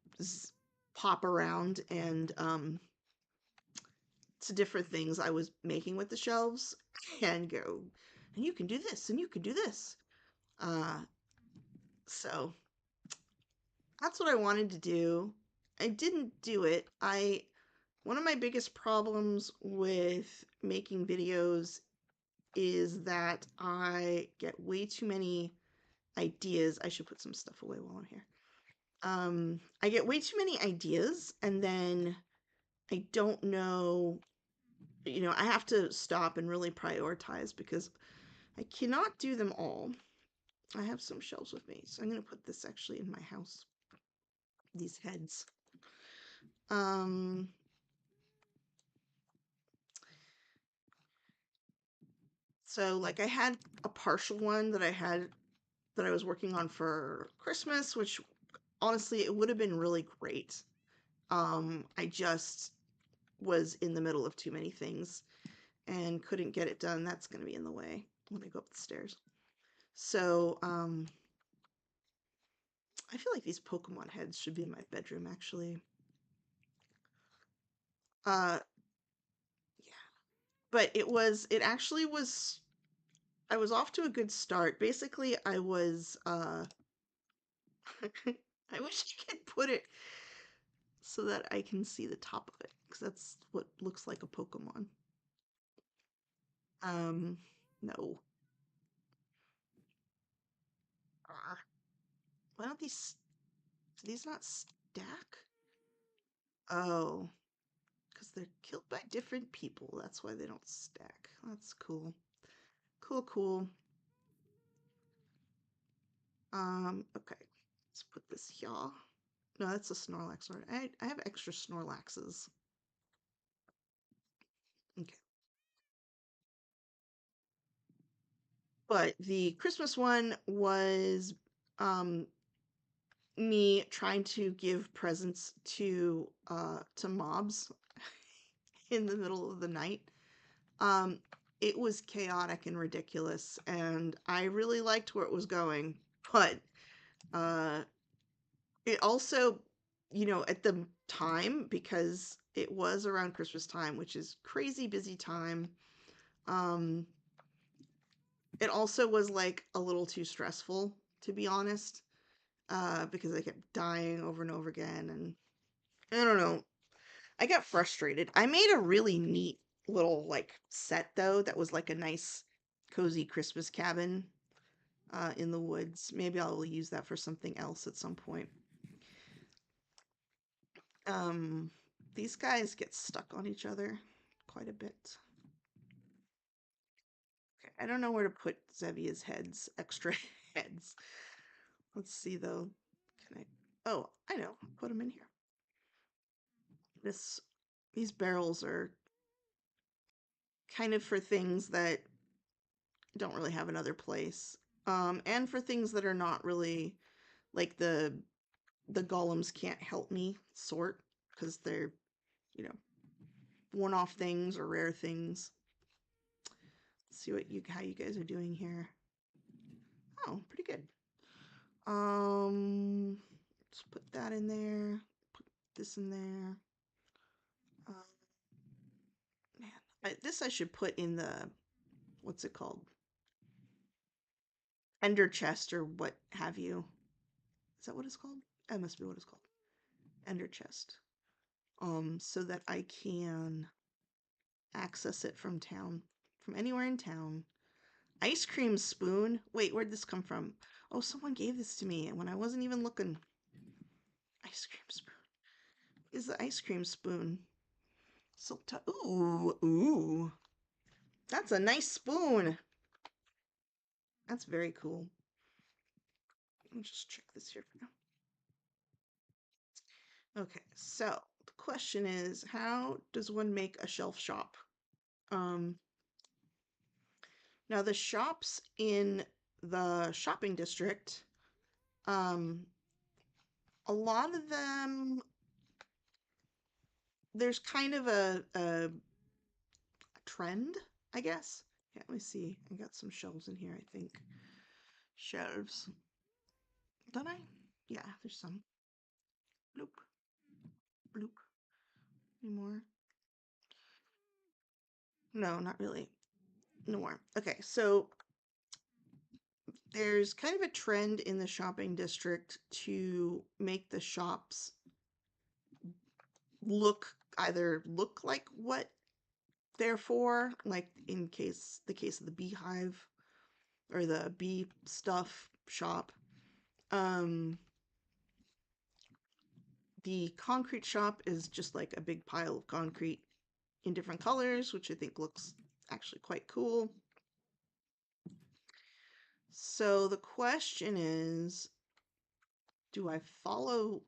pop around and to different things I was making with the shelves and go, and you can do this and you can do this. Uh, so that's what I wanted to do. I didn't do it. I One of my biggest problems with making videos is that I get way too many ideas. I should put some stuff away while I'm here. I get way too many ideas, and then I don't know, I have to stop and really prioritize because I cannot do them all. I have some shelves with me, so I'm going to put this actually in my house. These heads. Um, so like I had a partial one that I was working on for Christmas, which honestly it would have been really great. I just was in the middle of too many things and couldn't get it done. That's going to be in the way when I go up the stairs. So, I feel like these Pokemon heads should be in my bedroom actually. Uh, yeah. But it actually was, I was off to a good start. Basically, I was, I wish I could put it so that I can see the top of it, because that's what looks like a Pokemon. Um, no. Arr. Why don't do these not stack? Oh, because they're killed by different people. That's why they don't stack. That's cool. Cool, cool. Okay. Let's put this here. No, that's a Snorlax. I have extra Snorlaxes. Okay. But the Christmas one was um me trying to give presents to mobs in the middle of the night. Um, it was chaotic and ridiculous, and I really liked where it was going, but uh, it also, at the time, because it was around Christmas time, which is crazy busy time, um, it also was like a little too stressful, to be honest, because I kept dying over and over again, and I don't know. I got frustrated. I made a really neat little like set though that was like a nice cozy Christmas cabin. in the woods. Maybe I'll use that for something else at some point. Um, these guys get stuck on each other quite a bit. Okay, I don't know where to put Zevia's heads, extra heads. Let's see though. Can I? Oh, I know. Put them in here. These barrels are kind of for things that don't really have another place. And for things that are not really like the golems can't help me sort because they're, you know, one-off things or rare things. Let's see how you guys are doing here. Oh, pretty good. Let's put that in there. Put this in there. Man, this I should put in the, what's it called? Ender chest or what have you. Is that what it's called? That must be what it's called. Ender chest. So that I can access it from town, from anywhere in town. Ice cream spoon. Wait, where'd this come from? Oh, someone gave this to me when I wasn't even looking. Ice cream spoon. Is the ice cream spoon? So ooh. That's a nice spoon. That's very cool. Let me just check this here for now. Okay, so the question is, how does one make a shelf shop? Um, Now the shops in the shopping district, um, a lot of them, there's kind of a trend, I guess. Yeah, let me see. I got some shelves in here, I think. Shelves. Don't I? Yeah, there's some. Bloop. Bloop. Any more? No, not really. No more. Okay, so there's kind of a trend in the shopping district to make the shops look like what they're for, like in the case of the beehive or the bee stuff shop. Um, the concrete shop is just like a big pile of concrete in different colors, which I think looks actually quite cool. So the question is, do I follow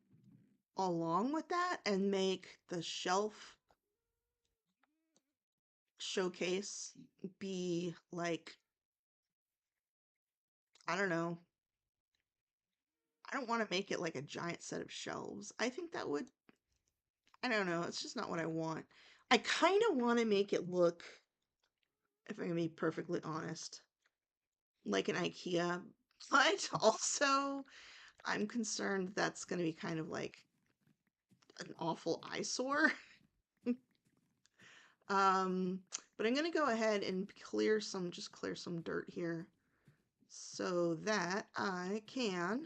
along with that and make the shelf showcase be like, I don't know, I don't want to make it like a giant set of shelves. I think that would, I don't know, it's just not what I want. I kind of want to make it look, if I'm gonna be perfectly honest, like an IKEA, but also I'm concerned that's gonna be kind of like an awful eyesore. Um, but I'm gonna go ahead and just clear some dirt here so that I can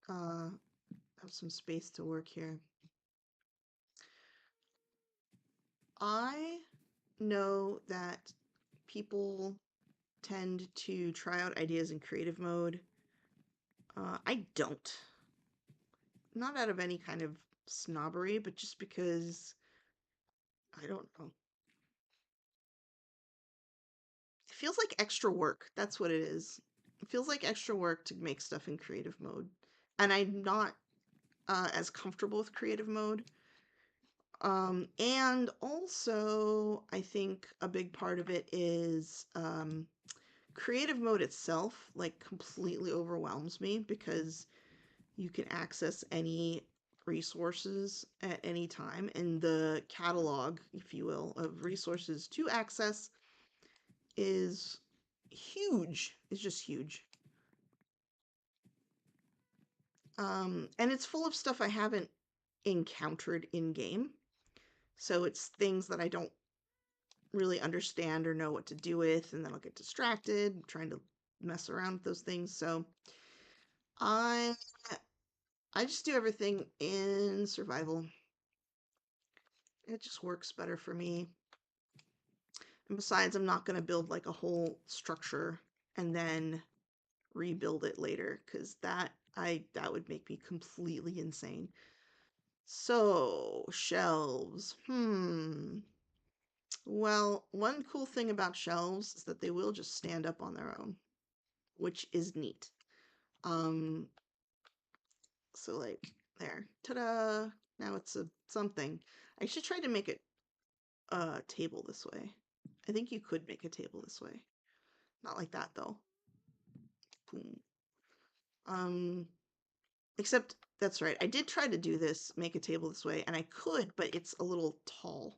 have some space to work here. I know that people tend to try out ideas in creative mode. I don't. Not out of any kind of snobbery, but just because I don't know. It feels like extra work. That's what it is. It feels like extra work to make stuff in creative mode. And I'm not as comfortable with creative mode. And also, I think a big part of it is creative mode itself, like, completely overwhelms me because you can access any resources at any time, and the catalog, if you will, of resources to access is huge. It's just huge. And it's full of stuff I haven't encountered in game. So it's things that I don't really understand or know what to do with, and then I'll get distracted trying to mess around with those things. So I I just do everything in survival. It just works better for me. And besides, I'm not going to build like a whole structure and then rebuild it later because that would make me completely insane. So, shelves. Well, one cool thing about shelves is that they will just stand up on their own, which is neat. Um, so like there, ta-da! Now it's a something. I should try to make it a table this way. I think you could make a table this way. Not like that though. Boom. Um, except that's right. I did try to do this, make a table this way, and I could, but it's a little tall.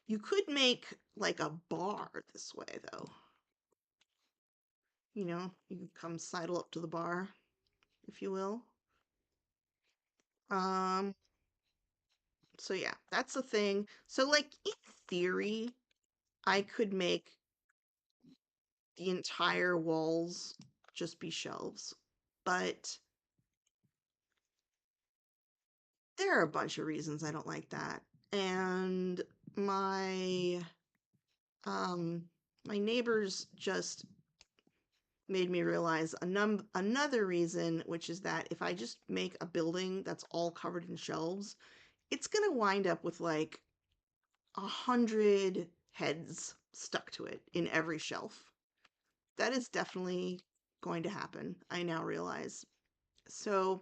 You could make like a bar this way though. You know, you can come sidle up to the bar, if you will. Um, so yeah, that's the thing. So like in theory, I could make the entire walls just be shelves, but there are a bunch of reasons I don't like that. And my um my neighbors just made me realize another reason, which is that if I just make a building that's all covered in shelves, it's gonna wind up with like 100 heads stuck to it in every shelf. That is definitely going to happen, I now realize. So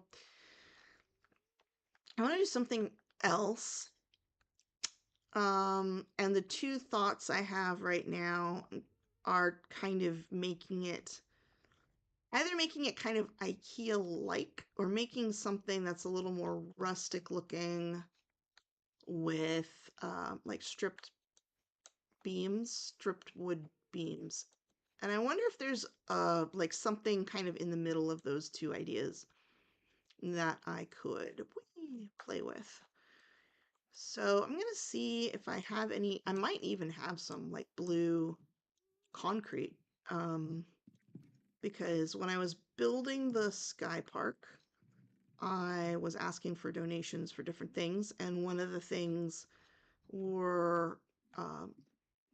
I want to do something else. And the two thoughts I have right now are kind of making it either making it kind of IKEA-like or making something that's a little more rustic looking with like stripped wood beams. And I wonder if there's like something kind of in the middle of those two ideas that I could play with. So I'm gonna see if I have any. I might even have some like blue concrete, um, because when I was building the sky park, I was asking for donations for different things, and one of the things were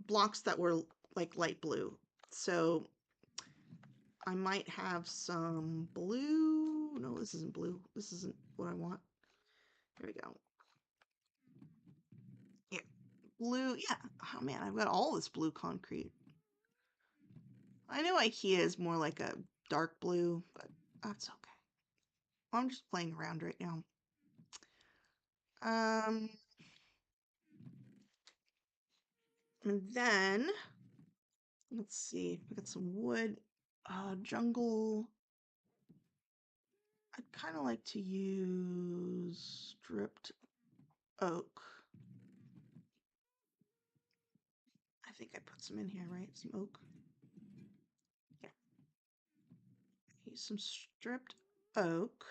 blocks that were like light blue. So I might have some blue. No, this isn't blue. This isn't what I want. Here we go. Yeah, blue. Yeah. Oh man, I've got all this blue concrete. I know IKEA is more like a dark blue, but that's okay. I'm just playing around right now. Um, and then let's see. We got some wood. Jungle. I'd kind of like to use stripped oak. I think I put some in here, right? Some oak. Yeah. Use some stripped oak.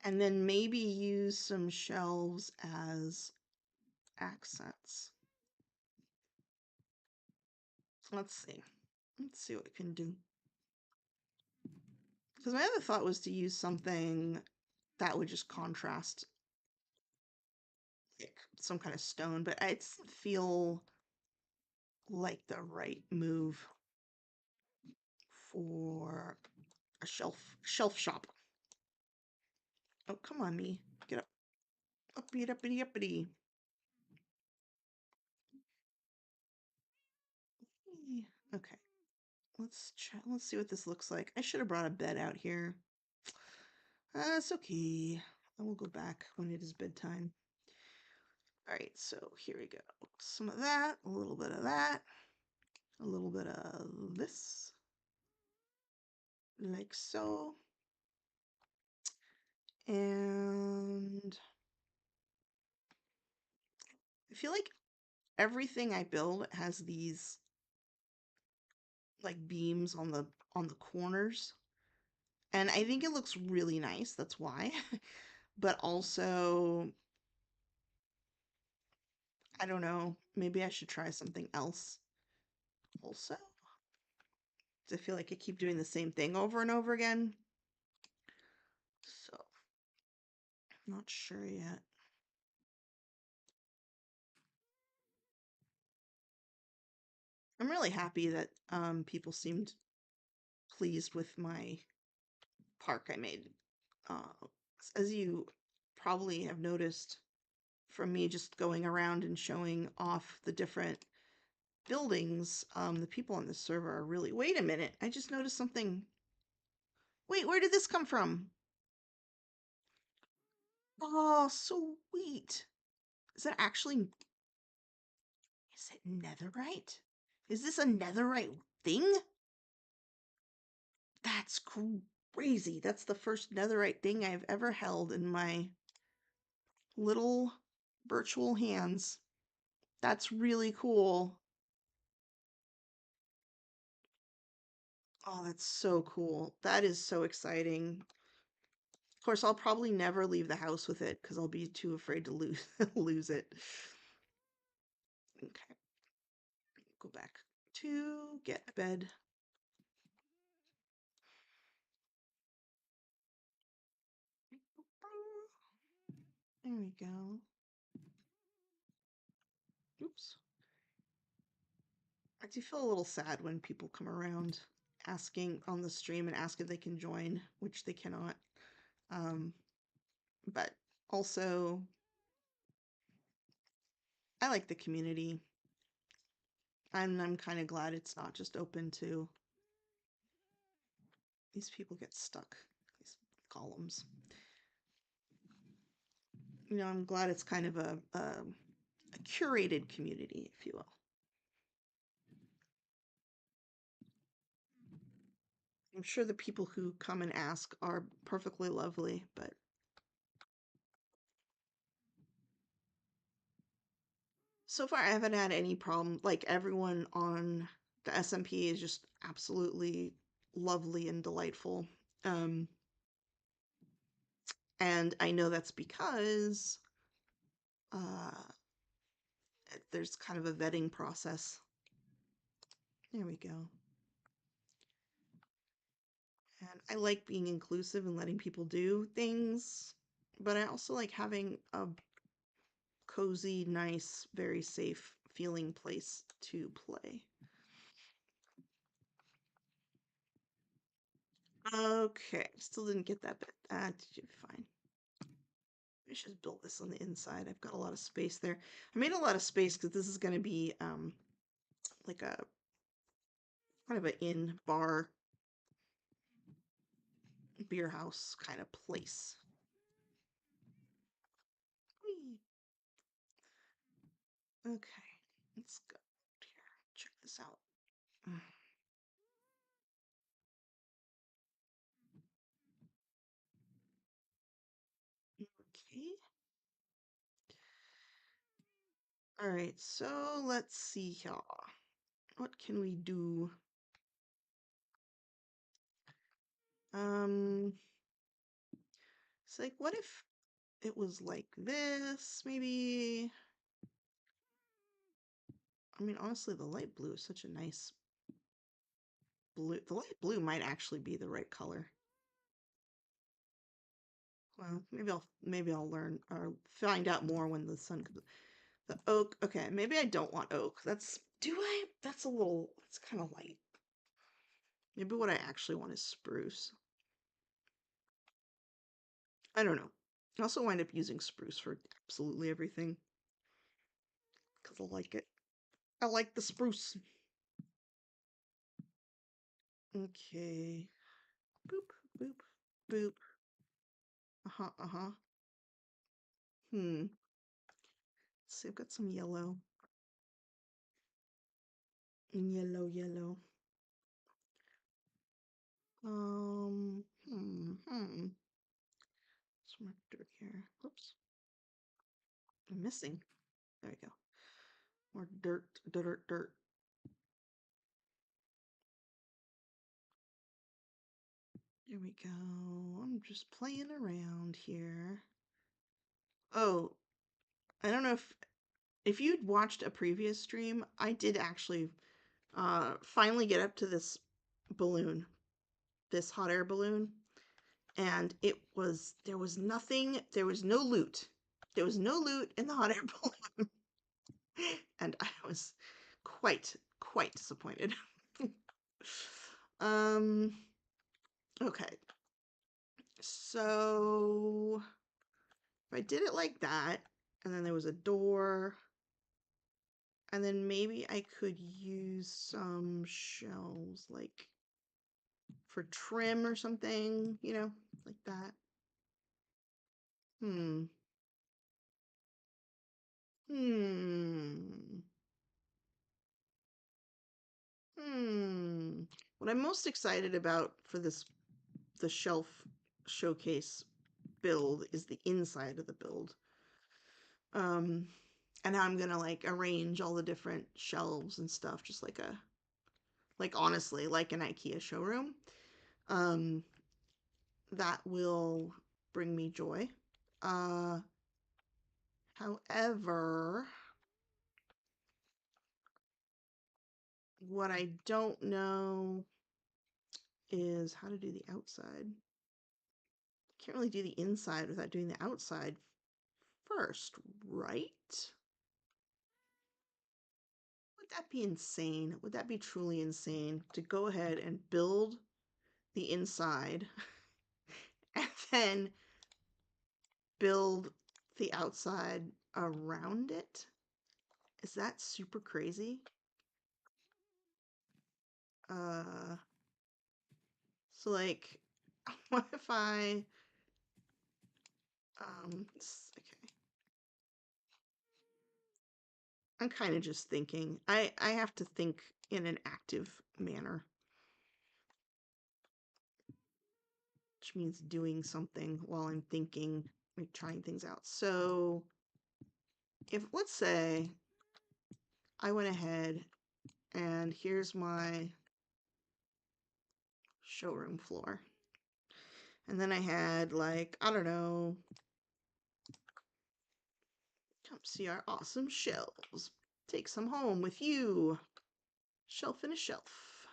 And then maybe use some shelves as accents. Let's see. Let's see what we can do. Because my other thought was to use something that would just contrast like some kind of stone, but it doesn't feel like the right move for a shelf shop. Oh, come on, me. Get up. Uppity uppity uppity. Okay. Let's check. Let's see what this looks like. I should have brought a bed out here. It's okay. I will go back when it is bedtime. All right, so here we go. Some of that, a little bit of that, a little bit of this, like so. And I feel like everything I build has these like beams on the corners. And I think it looks really nice, that's why. But also, I don't know, maybe I should try something else also. I feel like I keep doing the same thing over and over again. So, not sure yet. I'm really happy that people seemed pleased with my park I made. Uh, as you probably have noticed from me just going around and showing off the different buildings, the people on the server are really. Wait a minute, I just noticed something. Wait, where did this come from? Oh, sweet. Is that actually. Is it netherite? Is this a netherite thing? That's crazy. That's the first netherite thing I've ever held in my little virtual hands. That's really cool. Oh, that's so cool. That is so exciting. Of course, I'll probably never leave the house with it because I'll be too afraid to lose lose it. Okay, go back to get bed. There we go. Oops. I do feel a little sad when people come around asking on the stream and ask if they can join, which they cannot. Um, but also, I like the community. And I'm kind of glad it's not just open to these people get stuck, these columns. I'm glad it's kind of a curated community, if you will. I'm sure the people who come and ask are perfectly lovely, but so far I haven't had any problem. Like everyone on the SMP is just absolutely lovely and delightful. Um, and I know that's because uh, there's kind of a vetting process. There we go. And I like being inclusive and letting people do things, but I also like having a cozy, nice, very safe feeling place to play. Okay, still didn't get that bit. That should be fine. I should build this on the inside. I've got a lot of space there. I made a lot of space because this is going to be like a kind of an inn bar beer house kind of place. Whee! Okay, let's go here. Check this out. Okay. All right, so let's see here. What can we do? Um, it's like, what if it was like this? Maybe. I mean, honestly, the light blue is such a nice blue. The light blue might actually be the right color. Well, maybe I'll learn or find out more when the sun comes. The oak. Okay, maybe I don't want oak. Do I? That's a little. It's kind of light. Maybe what I actually want is spruce. I don't know. I also wind up using spruce for absolutely everything because I like it. I like the spruce. Okay. Boop, boop, boop. Uh-huh, uh-huh. Hmm. Let's see, I've got some yellow. Yellow, yellow. Hmm. Some more dirt here. Whoops. I'm missing. There we go. More dirt, dirt, dirt. There we go. I'm just playing around here. Oh, I don't know if you'd watched a previous stream, I did actually finally get up to this balloon, this hot air balloon, and there was nothing, there was no loot. There was no loot in the hot air balloon. And I was quite disappointed. um, okay. So if I did it like that, and then there was a door, and then maybe I could use some shelves like for trim or something, like that. Hmm. Hmm. Hmm. What I'm most excited about for the shelf showcase build is the inside of the build. Um, and how I'm gonna like arrange all the different shelves and stuff, just like honestly, like an IKEA showroom. Um, that will bring me joy. Uh, However, what I don't know is how to do the outside. Can't really do the inside without doing the outside first, right? Would that be insane? Would that be truly insane to go ahead and build the inside and then build the outside around it? Is that super crazy? Uh, so like, what if okay. I'm kind of just thinking. I have to think in an active manner, which means doing something while I'm thinking, like trying things out. So if let's say I went ahead and here's my showroom floor. And then I had like, I don't know, come see our awesome shelves. Take some home with you. Shelf in a shelf.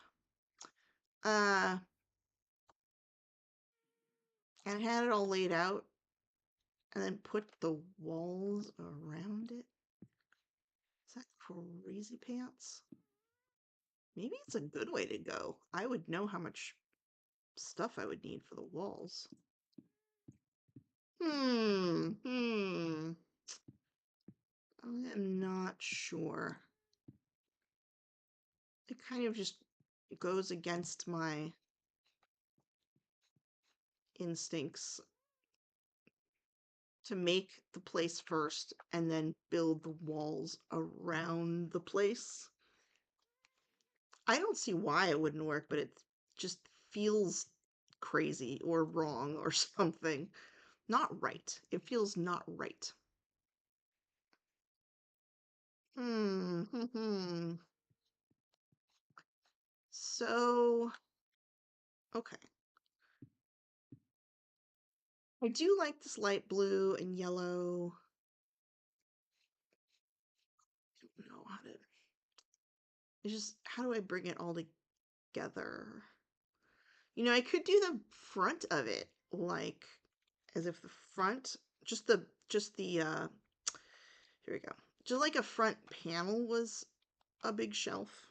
Uh, and had it all laid out and then put the walls around it. Is that crazy pants? Maybe it's a good way to go. I would know how much stuff I would need for the walls. Hmm. I am not sure. It kind of just goes against my instincts to make the place first and then build the walls around the place. I don't see why it wouldn't work, but it just feels crazy or wrong or something. Not right. It feels not right. Hmm. So, okay. I do like this light blue and yellow. I don't know how to. It's just, how do I bring it all together? I could do the front of it like as if the front, just the here we go. Just like a front panel was a big shelf.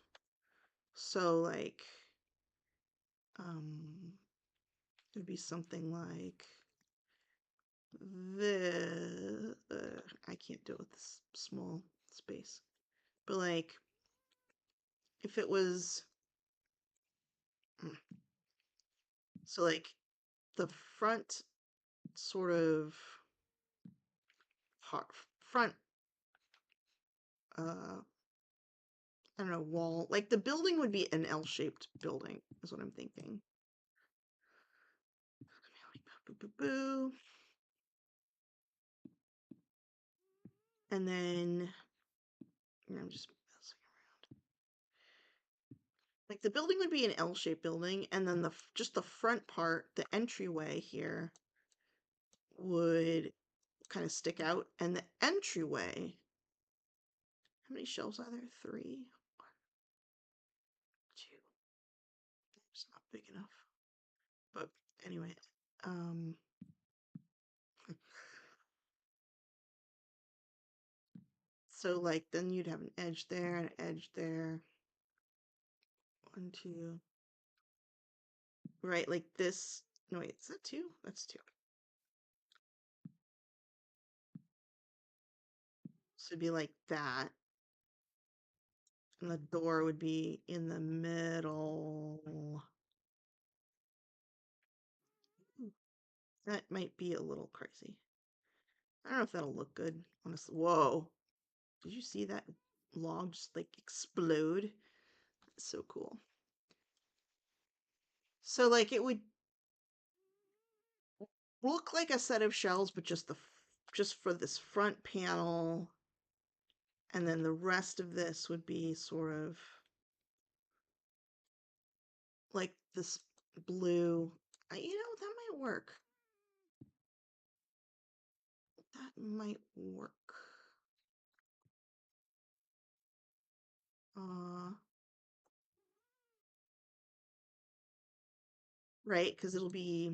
So like um it'd be something like the I can't do it with this small space. But like if it was mm, so like the front sort of front uh I don't know, wall. Like the building would be an L-shaped building, is what I'm thinking. Boo, boo, boo. And then I'm just messing around. Like the building would be an L-shaped building, and then just the front part, the entryway here, would kind of stick out, and the entryway. How many shelves are there? 3, 1, 2. It's not big enough. But anyway, um, so like then you'd have an edge there and an edge there. 1, 2. Right, like this. No, wait, is that 2? That's 2. So it'd be like that. And the door would be in the middle. Ooh, that might be a little crazy. I don't know if that'll look good, honestly. Whoa. Did you see that log just like explode? That's so cool. So like it would look like a set of shelves, but just for this front panel, and then the rest of this would be sort of like this blue. That might work. That might work. Uh, right, because it'll be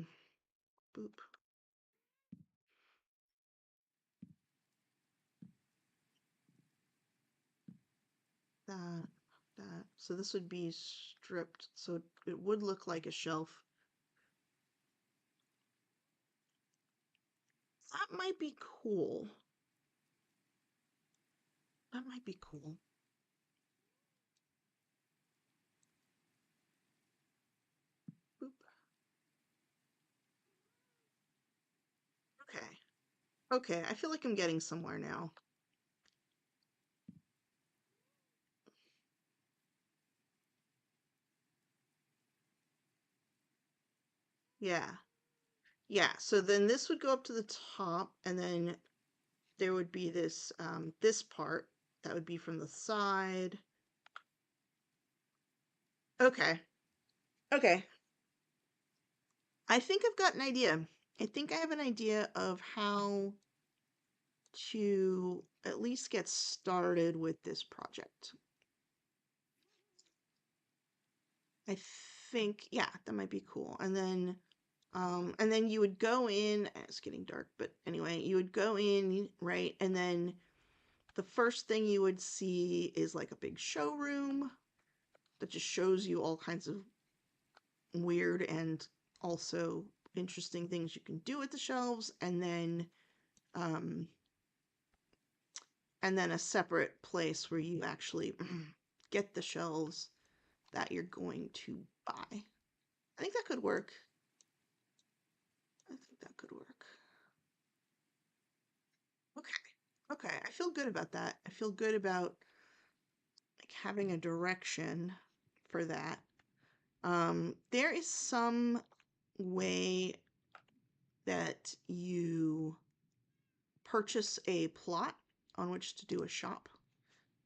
boop. That, that. So this would be stripped, so it would look like a shelf. That might be cool. That might be cool. Boop. Okay. Okay, I feel like I'm getting somewhere now. Yeah. Yeah, so then this would go up to the top, and then there would be this part that would be from the side. Okay. Okay. I think I've got an idea. I think I have an idea of how to at least get started with this project. I think, yeah, that might be cool. And then you would go in, it's getting dark, but anyway, you would go in, right? And then the first thing you would see is like a big showroom that just shows you all kinds of weird and also interesting things you can do with the shelves, um, and then a separate place where you actually get the shelves that you're going to buy. I think that could work. I think that could work. Okay. Okay. I feel good about that. I feel good about like having a direction for that. There is some way that you purchase a plot on which to do a shop.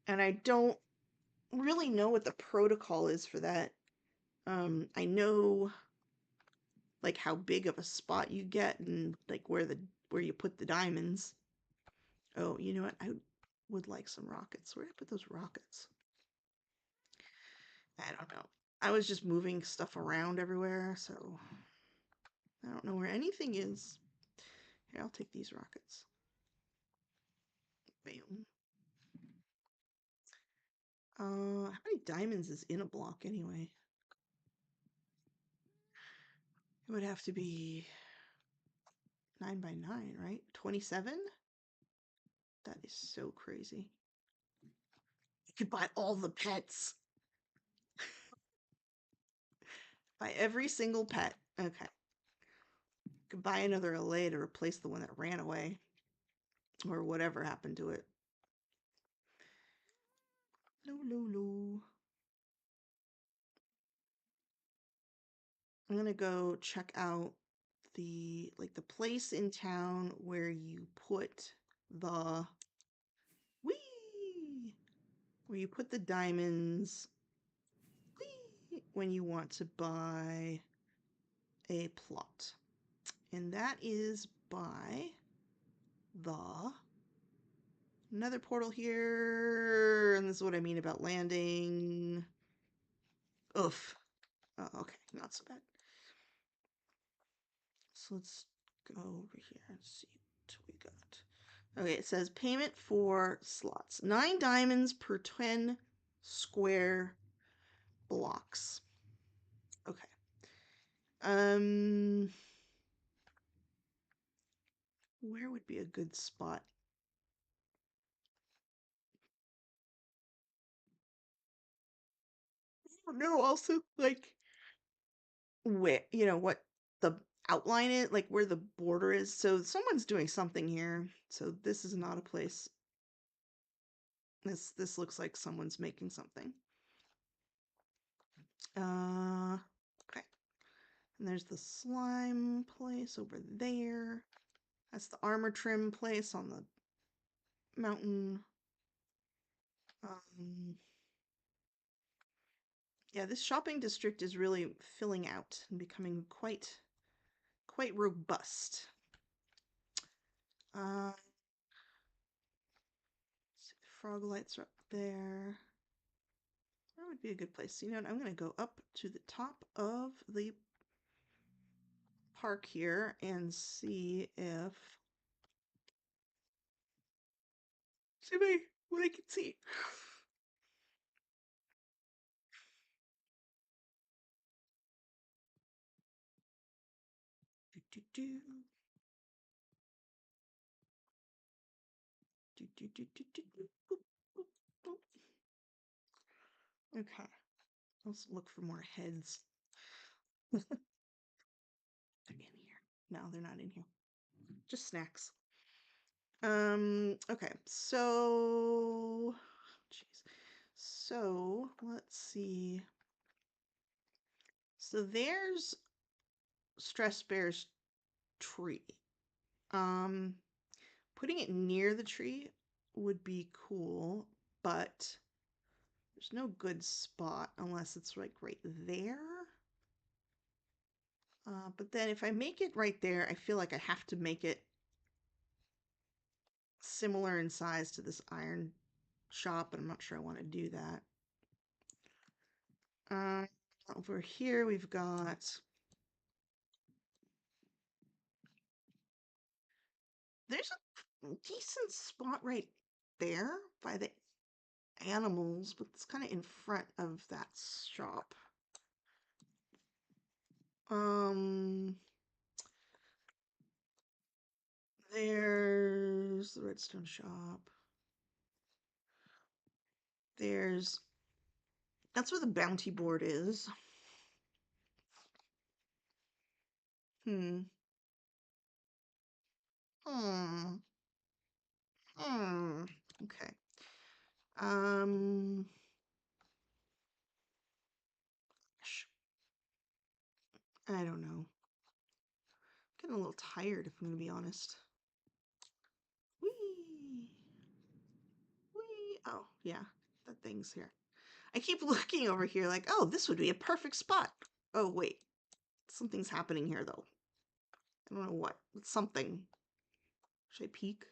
And I don't really know what the protocol is for that. I know like how big of a spot you get and like where you put the diamonds. Oh, you know what? I would like some rockets. Where did I put those rockets? I don't know. I was just moving stuff around everywhere, so I don't know where anything is. Here, I'll take these rockets. Bam. How many diamonds is in a block anyway? It would have to be 9 by 9, right? 27? That is so crazy. You could buy all the pets. Buy every single pet. Okay. You could buy another Alea to replace the one that ran away. Or whatever happened to it. No. I'm gonna go check out the place in town where you put the wee where you put the diamonds wee when you want to buy a plot. And that is by the another portal here, and this is what I mean about landing. Oof. Oh, okay, not so bad. So let's go over here and see what we got. Okay, it says payment for slots. 9 diamonds per 10 square blocks. Okay. Um, where would be a good spot? I don't know. Also, like, where, what the outline is, like where the border is. So someone's doing something here. So this is not a place. This looks like someone's making something. Okay. And there's the slime place over there. That's the armor trim place on the mountain. Um, yeah, this shopping district is really filling out and becoming quite robust. Uh, frog lights are up there. That would be a good place. You know what? I'm going to go up to the top of the park here and see what I can see. Do, do, do. Do, do, do, do, do, do. Boop, boop, boop. Okay, let's look for more heads. They're in here. No, they're not in here. Just snacks. Okay, so jeez. So let's see. So there's Stress Bear's tree. Um, Putting it near the tree would be cool, but there's no good spot unless it's like right there. But then if I make it right there, I feel like I have to make it similar in size to this iron shop, and I'm not sure I want to do that. Uh, Over here we've got, there's a decent spot right there by the animals, but it's kind of in front of that shop. Um, there's the redstone shop. There's, that's where the bounty board is. Hmm. Hmm. Hmm. Okay. Um, I don't know. Getting a little tired, if I'm gonna be honest. Whee! Whee! Oh, yeah, that thing's here. I keep looking over here like, oh, this would be a perfect spot. Oh, wait. Something's happening here, though. I don't know what. It's something. Should I peek?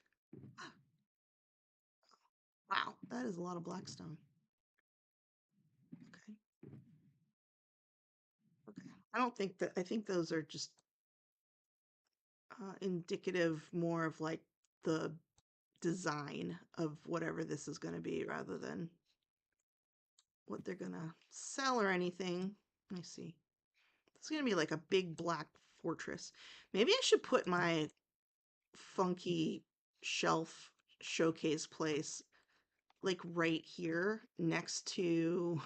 Wow, that is a lot of blackstone. Okay. Okay. I don't think that, I think those are just indicative more of like the design of whatever this is going to be rather than what they're going to sell or anything. Let me see. It's going to be like a big black fortress. Maybe I should put my funky shelf showcase place like right here next to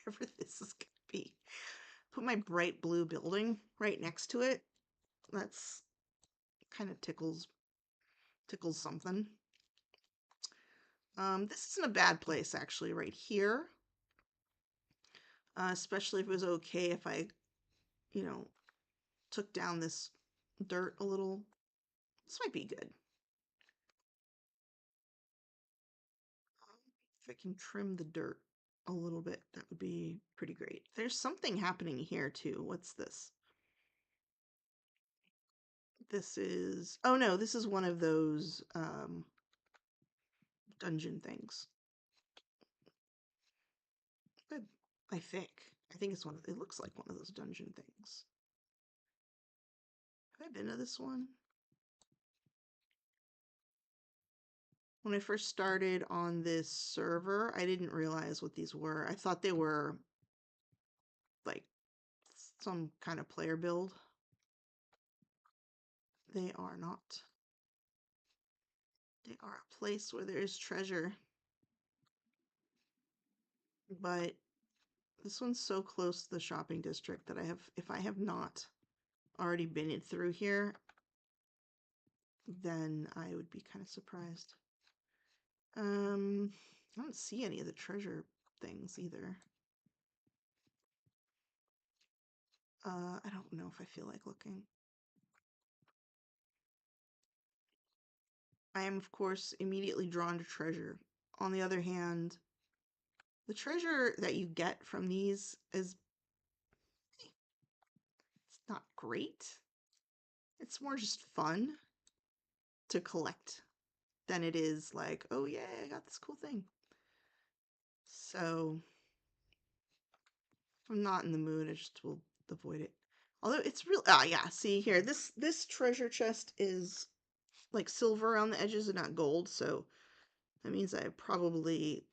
whatever this is going to be. Put my bright blue building right next to it. That's kind of tickles something. This isn't a bad place actually right here. Especially if it was okay if I, you know, took down this dirt a little. This might be good. If I can trim the dirt a little bit, that would be pretty great. There's something happening here too. What's this? This is, oh no, this is one of those dungeon things. Good, I think. I think it's one of, it looks like one of those dungeon things. Have I been to this one? When I first started on this server, I didn't realize what these were. I thought they were some kind of player build. They are not. They are a place where there is treasure. But this one's so close to the shopping district that if I have not already been it through here, then I would be kind of surprised. I don't see any of the treasure things either. I don't know if I feel like looking. I am, of course, immediately drawn to treasure. On the other hand, the treasure that you get from these is it's not great. It's more just fun to collect than it is like, oh yeah, I got this cool thing. So if I'm not in the mood, I just will avoid it. Although it's real, yeah, see here, this treasure chest is like silver around the edges and not gold, so that means I probably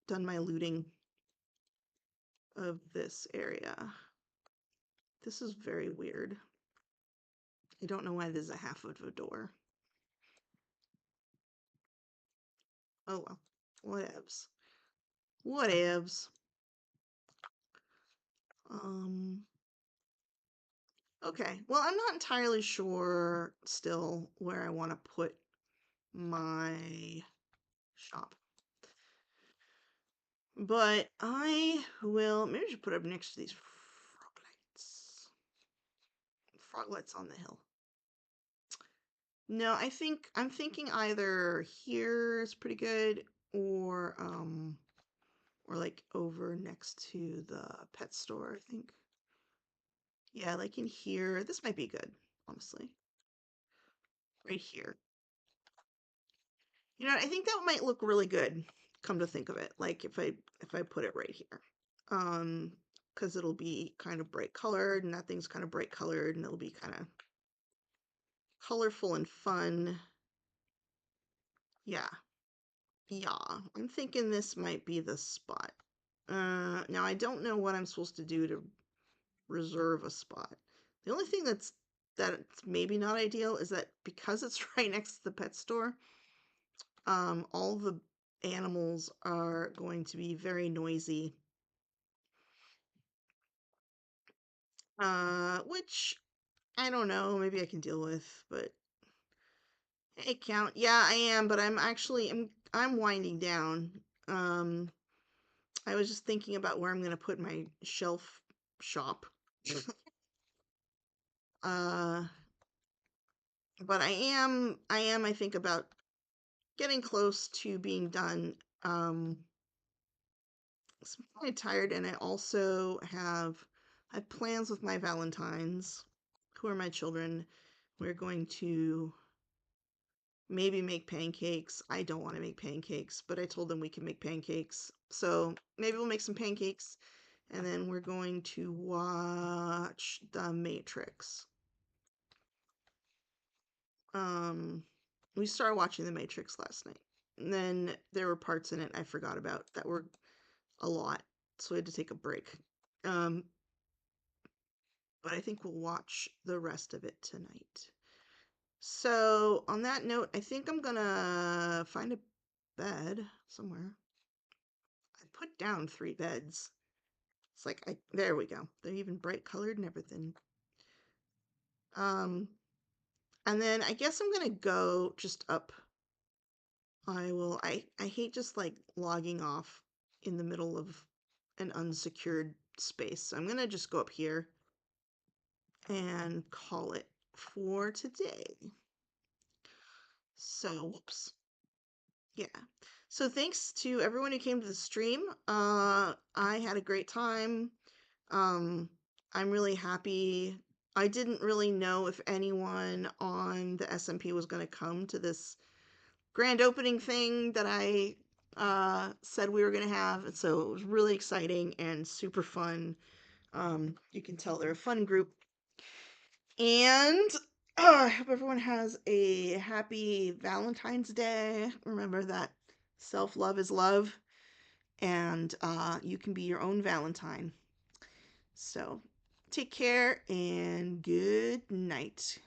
done my looting of this area. This is very weird. I don't know why there's a half of a door. Oh well, whatevs. Whatevs. Um, okay, well, I'm not entirely sure still where I want to put my shop. But I will maybe just put it up next to these frog lights. Frog lights on the hill. No, I'm thinking either here is pretty good or like over next to the pet store, I think. Yeah, like in here. This might be good, honestly. Right here. You know, I think that might look really good, come to think of it. Like if I put it right here. Because it'll be kind of bright colored, and that thing's kind of bright colored, and it'll be kind of colorful and fun. Yeah. Yeah. I'm thinking this might be the spot. Now I don't know what I'm supposed to do to reserve a spot. The only thing that's maybe not ideal is that because it's right next to the pet store, all the animals are going to be very noisy. Which I don't know, maybe I can deal with, but hey, count. Yeah, I am, but I'm winding down. Um, I was just thinking about where I'm going to put my shelf shop. uh, but I think about getting close to being done. So I'm kind of tired, and I have plans with my Valentines, who are my children. We're going to maybe make pancakes. I don't want to make pancakes, but I told them we can make pancakes. So maybe we'll make some pancakes, and then we're going to watch The Matrix. Um, we started watching The Matrix last night, and then there were parts in it I forgot about that were a lot, so we had to take a break. Um, but I think we'll watch the rest of it tonight. So, on that note, I think I'm gonna find a bed somewhere. I put down 3 beds. It's like there we go. They're even bright colored and everything. Um, and then I guess I'm gonna go just up. I hate just like logging off in the middle of an unsecured space. So I'm gonna just go up here and call it for today. So, whoops. Yeah. So thanks to everyone who came to the stream. I had a great time. Um, I'm really happy. I didn't really know if anyone on the SMP was going to come to this grand opening thing that I said we were going to have. And so it was really exciting and super fun. You can tell they're a fun group. And I hope everyone has a happy Valentine's Day. Remember that self love is love, and you can be your own Valentine. So take care and good night.